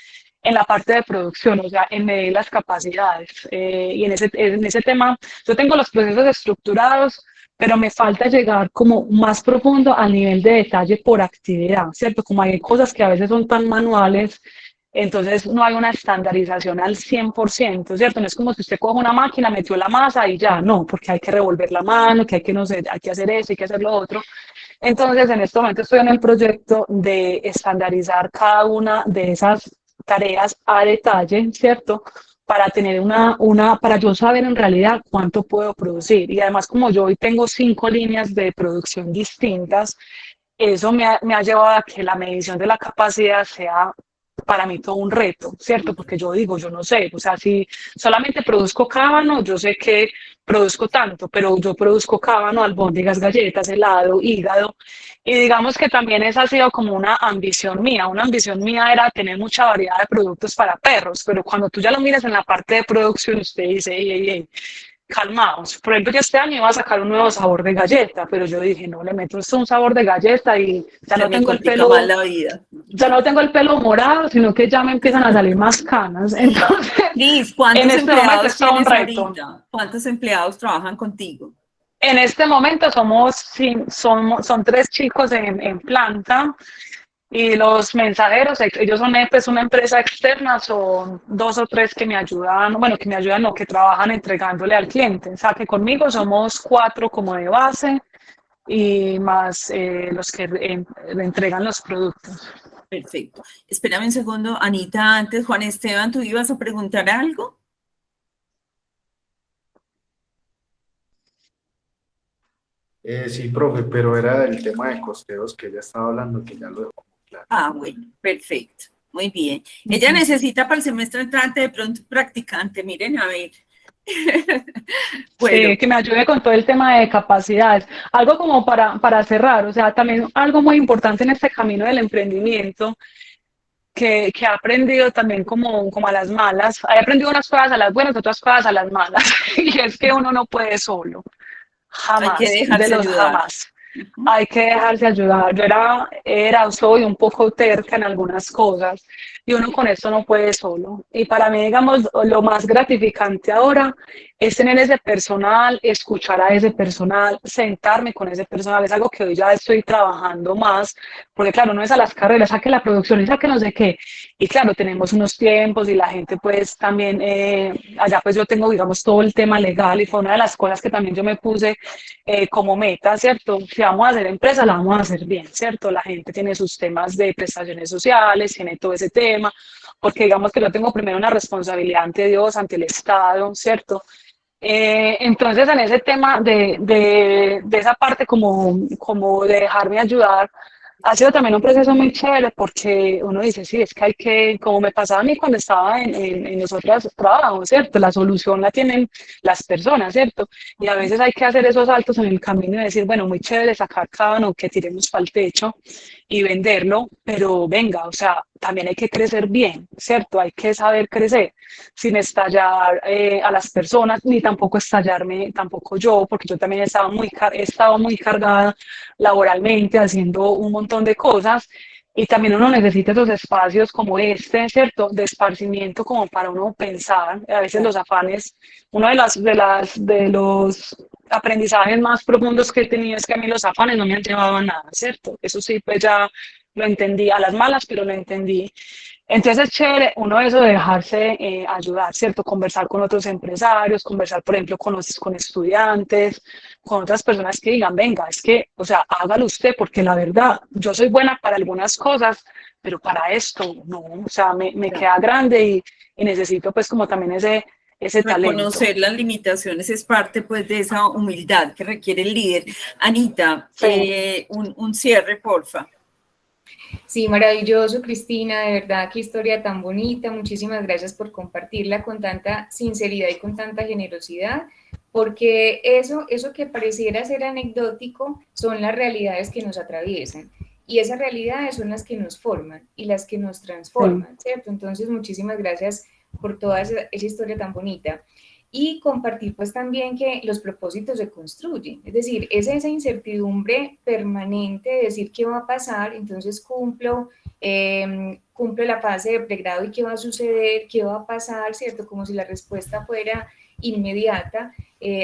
en la parte de producción, o sea, en medir las capacidades. Y en ese tema, yo tengo los procesos estructurados, pero me falta llegar como más profundo al nivel de detalle por actividad, ¿cierto? Como hay cosas que a veces son tan manuales, entonces no hay una estandarización al 100%, ¿cierto? No es como si usted coge una máquina, metió la masa y ya, no, porque hay que revolver la mano, que hay que, no sé, hay que hacer eso, hay que hacer lo otro. Entonces, en este momento estoy en el proyecto de estandarizar cada una de esas tareas a detalle, ¿cierto? Para tener para yo saber en realidad cuánto puedo producir. Y además, como yo hoy tengo 5 líneas de producción distintas, eso me ha llevado a que la medición de la capacidad sea para mí todo un reto, ¿cierto? Porque yo digo, yo no sé, o sea, si solamente produzco cábano, yo sé que produzco tanto, pero yo produzco cábano, albóndigas, galletas, helado, hígado, y digamos que también esa ha sido como una ambición mía era tener mucha variedad de productos para perros, pero cuando tú ya lo miras en la parte de producción, usted dice, ey, ey, ey, calmaos. Por ejemplo, yo este año iba a sacar un nuevo sabor de galleta, pero yo dije, no, le meto esto un sabor de galleta y ya Se no me tengo el complica más pelo, la vida. ya no tengo el pelo morado, sino que ya me empiezan a salir más canas. Entonces, Cris, en ¿cuántos este momento empleados es todo un tienes reto. ahorita? ¿Cuántos empleados trabajan contigo? En este momento son 3 chicos en planta y los mensajeros, ellos son pues, una empresa externa, son 2 o 3 que me ayudan, bueno, que me ayudan, no, que trabajan entregándole al cliente. O sea, que conmigo somos 4 como de base y más los que le entregan los productos. Perfecto. Espérame un segundo, Anita, antes, Juan Esteban, ¿tú ibas a preguntar algo? Sí, profe, pero era el tema de costeos que ella estaba hablando, que ya lo dejó muy claro. Ah, bueno, perfecto. Muy bien. Ella Ujú. necesita para el semestre entrante de pronto un practicante. Miren, a ver, Bueno, Sí, que me ayude con todo el tema de capacidades. Algo como para cerrar, o sea, también algo muy importante en este camino del emprendimiento que he aprendido también como a las malas. He aprendido unas cosas a las buenas, otras cosas a las malas. Y es que uno no puede solo, hay que jamás, de dejarse los ayudar. jamás. Hay que dejarse ayudar. Yo soy un poco terca en algunas cosas y uno con esto no puede solo. Y para mí, digamos, lo más gratificante ahora es tener ese personal, escuchar a ese personal, sentarme con ese personal. Es algo que hoy ya estoy trabajando más, porque claro, no es a las carreras, saque la producción y saque no sé qué. Y claro, tenemos unos tiempos y la gente pues también, allá pues yo tengo, digamos, todo el tema legal y fue una de las cosas que también yo me puse como meta, ¿cierto? Si vamos a hacer empresa, la vamos a hacer bien, ¿cierto? La gente tiene sus temas de prestaciones sociales, tiene todo ese tema, porque digamos que yo tengo primero una responsabilidad ante Dios, ante el Estado, ¿cierto? Entonces, en ese tema de esa parte como de dejarme ayudar, ha sido también un proceso muy chévere porque uno dice, sí, es que hay que, como me pasaba a mí cuando estaba en los otros trabajos, ¿cierto? La solución la tienen las personas, ¿cierto? Y a veces hay que hacer esos saltos en el camino y decir, bueno, muy chévere sacar cada uno que tiremos para el techo y venderlo, pero venga, o sea, también hay que crecer bien, ¿cierto? Hay que saber crecer sin estallar a las personas, ni tampoco estallarme, tampoco yo, porque yo también he estado muy cargada laboralmente, haciendo un montón de cosas, y también uno necesita esos espacios como este, ¿cierto? De esparcimiento como para uno pensar, a veces los afanes, uno de los aprendizajes más profundos que he tenido es que a mí los afanes no me han llevado a nada, ¿cierto? Eso sí, pues ya lo entendí a las malas, pero lo entendí. Entonces es chévere uno eso de dejarse ayudar, ¿cierto? Conversar con otros empresarios, conversar, por ejemplo, con estudiantes, con otras personas que digan, venga, es que, o sea, hágalo usted, porque la verdad, yo soy buena para algunas cosas, pero para esto, no, o sea, me Claro. queda grande y necesito pues como también ese talento. Reconocer las limitaciones es parte pues de esa humildad que requiere el líder. Anita, Sí. un cierre, porfa. Sí, maravilloso, Cristina, de verdad, qué historia tan bonita. Muchísimas gracias por compartirla con tanta sinceridad y con tanta generosidad, porque eso que pareciera ser anecdótico son las realidades que nos atraviesan. Y esas realidades son las que nos forman y las que nos transforman, ¿cierto? Entonces, muchísimas gracias por toda esa historia tan bonita. Y compartir pues también que los propósitos se construyen, es decir, es esa incertidumbre permanente de decir qué va a pasar, entonces cumplo la fase de pregrado y qué va a suceder, qué va a pasar, ¿cierto? Como si la respuesta fuera inmediata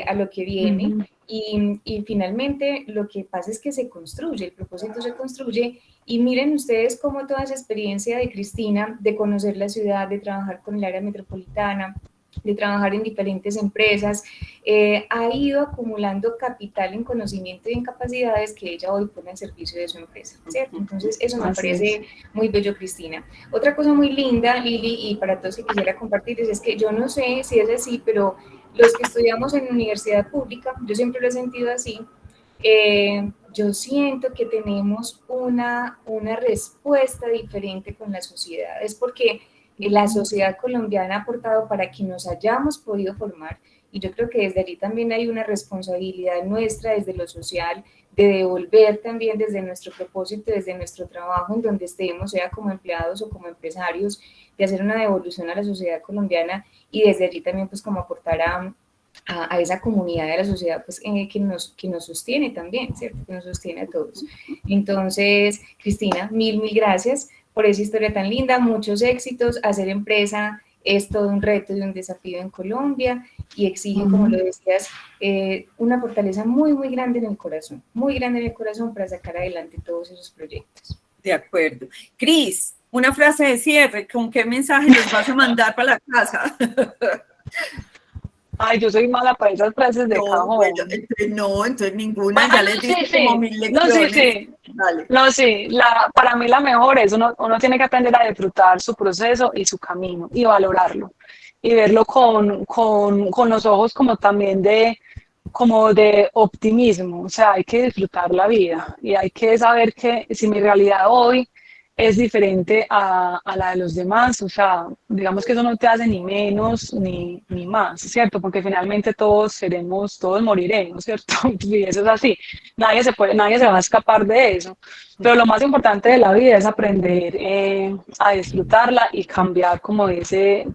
a lo que viene. Y finalmente lo que pasa es que se construye, el propósito se construye y miren ustedes cómo toda esa experiencia de Cristina, de conocer la ciudad, de trabajar con el área metropolitana, de trabajar en diferentes empresas, ha ido acumulando capital en conocimiento y en capacidades que ella hoy pone al servicio de su empresa, ¿cierto? Entonces, eso me parece muy bello, Cristina. Otra cosa muy linda, Lili, y para todos que quisiera compartir, es que yo no sé si es así, pero los que estudiamos en universidad pública, yo siempre lo he sentido así, yo siento que tenemos una respuesta diferente con la sociedad. Es porque la sociedad colombiana ha aportado para que nos hayamos podido formar y yo creo que desde allí también hay una responsabilidad nuestra desde lo social de devolver también desde nuestro propósito, desde nuestro trabajo en donde estemos, sea como empleados o como empresarios, de hacer una devolución a la sociedad colombiana y desde allí también pues como aportar a esa comunidad de la sociedad pues, que nos sostiene también, ¿cierto? Que nos sostiene a todos. Entonces, Cristina, mil gracias por esa historia tan linda, muchos éxitos. Hacer empresa es todo un reto y un desafío en Colombia y exige, como lo decías, una fortaleza muy grande en el corazón, muy grande en el corazón para sacar adelante todos esos proyectos. De acuerdo. Cris, una frase de cierre, ¿con qué mensaje les vas a mandar para la casa? Ay, yo soy mala para esas frases de cajón. Bueno, entonces ninguna, ya les dije como 1000 lecciones. Para mí la mejor es uno tiene que aprender a disfrutar su proceso y su camino y valorarlo y verlo con los ojos como también como de optimismo, o sea, hay que disfrutar la vida y hay que saber que si mi realidad hoy es diferente a la de los demás, o sea, digamos que eso no te hace ni menos ni más, ¿cierto? Porque finalmente todos moriremos, ¿cierto? Y eso es así, nadie se va a escapar de eso, pero lo más importante de la vida es aprender a disfrutarla y cambiar como tener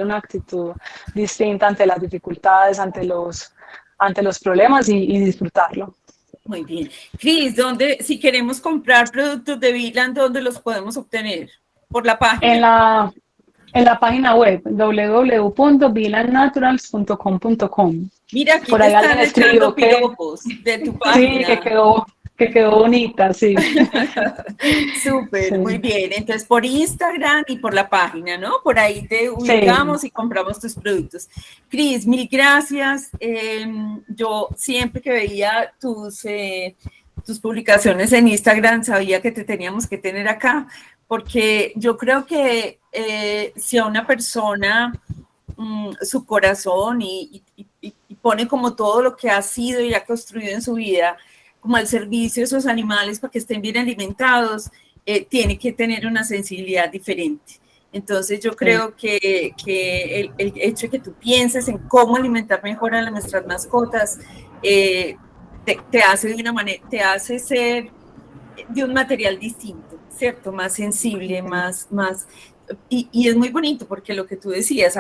una actitud distinta ante las dificultades, ante los problemas y disfrutarlo. Muy bien. Cris, si queremos comprar productos de Vilan, ¿dónde los podemos obtener? Por la página. En la página web www.vilannaturals.com.com. Mira, aquí por te ahí están alguien echando escribió piropos de tu página. Sí, que quedó bonita, sí. Súper, Sí. muy bien. Entonces, por Instagram y por la página, ¿no? Por ahí te ubicamos y compramos tus productos. Cris, mil gracias. Yo siempre que veía tus publicaciones en Instagram sabía que te teníamos que tener acá, porque yo creo que si a una persona su corazón y pone como todo lo que ha sido y ha construido en su vida como al servicio de esos animales para que estén bien alimentados, tiene que tener una sensibilidad diferente. Entonces yo creo que el hecho de que tú pienses en cómo alimentar mejor a nuestras mascotas te hace de una manera, te hace ser de un material distinto, ¿cierto? Más sensible, más y es muy bonito porque lo que tú decías,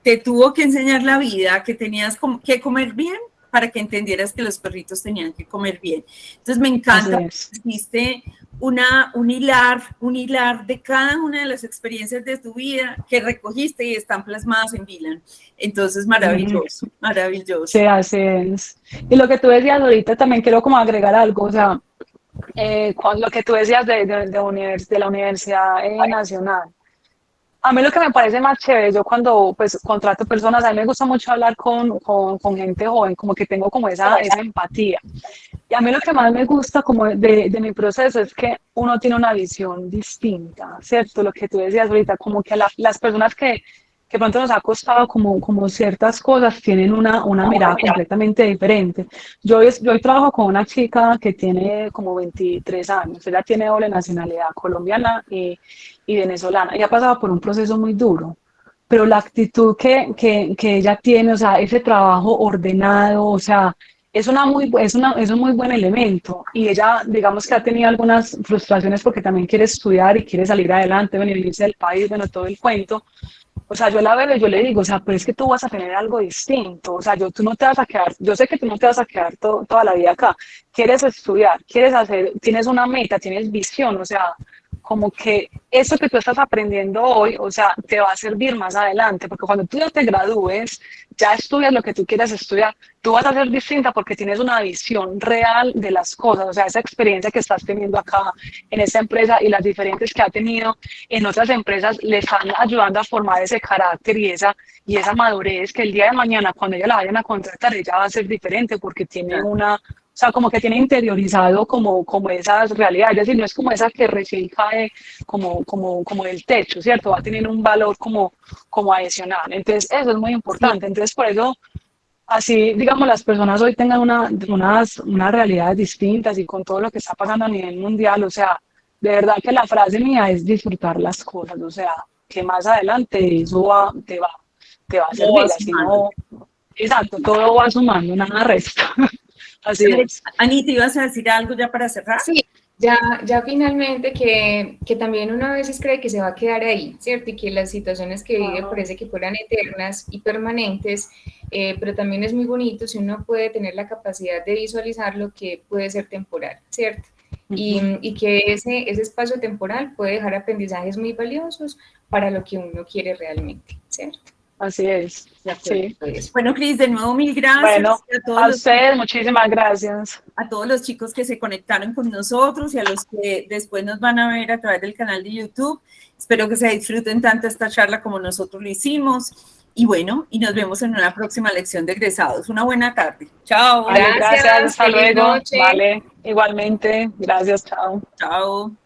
te tuvo que enseñar la vida que tenías que comer bien para que entendieras que los perritos tenían que comer bien. Entonces me encanta, existe un hilar de cada una de las experiencias de tu vida que recogiste y están plasmadas en Vilan. Entonces, maravilloso, maravilloso. Sí, así es. Y lo que tú decías ahorita también quiero como agregar algo, o sea, lo que tú decías de la Universidad Nacional. A mí lo que me parece más chévere, yo cuando pues contrato personas, a mí me gusta mucho hablar con gente joven, como que tengo como esa empatía. Y a mí lo que más me gusta como de mi proceso es que uno tiene una visión distinta, ¿cierto? Lo que tú decías ahorita, como que las personas que pronto nos ha costado como ciertas cosas tienen una mirada completamente diferente. Yo hoy trabajo con una chica que tiene como 23 años, ella tiene doble nacionalidad, colombiana y venezolana. Ella ha pasado por un proceso muy duro, pero la actitud que ella tiene, o sea, ese trabajo ordenado, o sea, es un muy buen elemento. Y ella, digamos que ha tenido algunas frustraciones porque también quiere estudiar y quiere salir adelante, venirse del país, bueno, todo el cuento. O sea, yo la veo y yo le digo, o sea, pero es que tú vas a tener algo distinto, o sea, tú no te vas a quedar, yo sé que tú no te vas a quedar toda la vida acá, quieres estudiar, tienes una meta, tienes visión, o sea, como que eso que tú estás aprendiendo hoy, o sea, te va a servir más adelante, porque cuando tú ya te gradúes, ya estudias lo que tú quieres estudiar, tú vas a ser distinta porque tienes una visión real de las cosas, o sea, esa experiencia que estás teniendo acá en esta empresa y las diferentes que ha tenido en otras empresas le están ayudando a formar ese carácter y esa madurez que el día de mañana, cuando ella la vayan a contratar, ella va a ser diferente porque tiene o sea, como que tiene interiorizado como esas realidades, es decir, no es como esa que recién cae como del techo, ¿cierto? Va a tener un valor como adicional. Entonces, eso es muy importante. Entonces, por eso, así, digamos, las personas hoy tengan unas realidades distintas y con todo lo que está pasando a nivel mundial, o sea, de verdad que la frase mía es disfrutar las cosas, o sea, que más adelante eso te va a servir, así no, exacto, todo va sumando, nada resta. Así es. Anita, ¿ibas a decir algo ya para cerrar? Sí, ya finalmente que también uno a veces cree que se va a quedar ahí, ¿cierto? Y que las situaciones que vive parece que fueran eternas y permanentes, pero también es muy bonito si uno puede tener la capacidad de visualizar lo que puede ser temporal, ¿cierto? Y que ese espacio temporal puede dejar aprendizajes muy valiosos para lo que uno quiere realmente, ¿cierto? Así es. Sí. Bueno, Cris, de nuevo mil gracias. Bueno, a ustedes muchísimas gracias. A todos los chicos que se conectaron con nosotros y a los que después nos van a ver a través del canal de YouTube. Espero que se disfruten tanto esta charla como nosotros lo hicimos. Y bueno, y nos vemos en una próxima lección de egresados. Una buena tarde. Chao. Gracias, hasta luego. Vale, igualmente. Gracias, chao. Chao.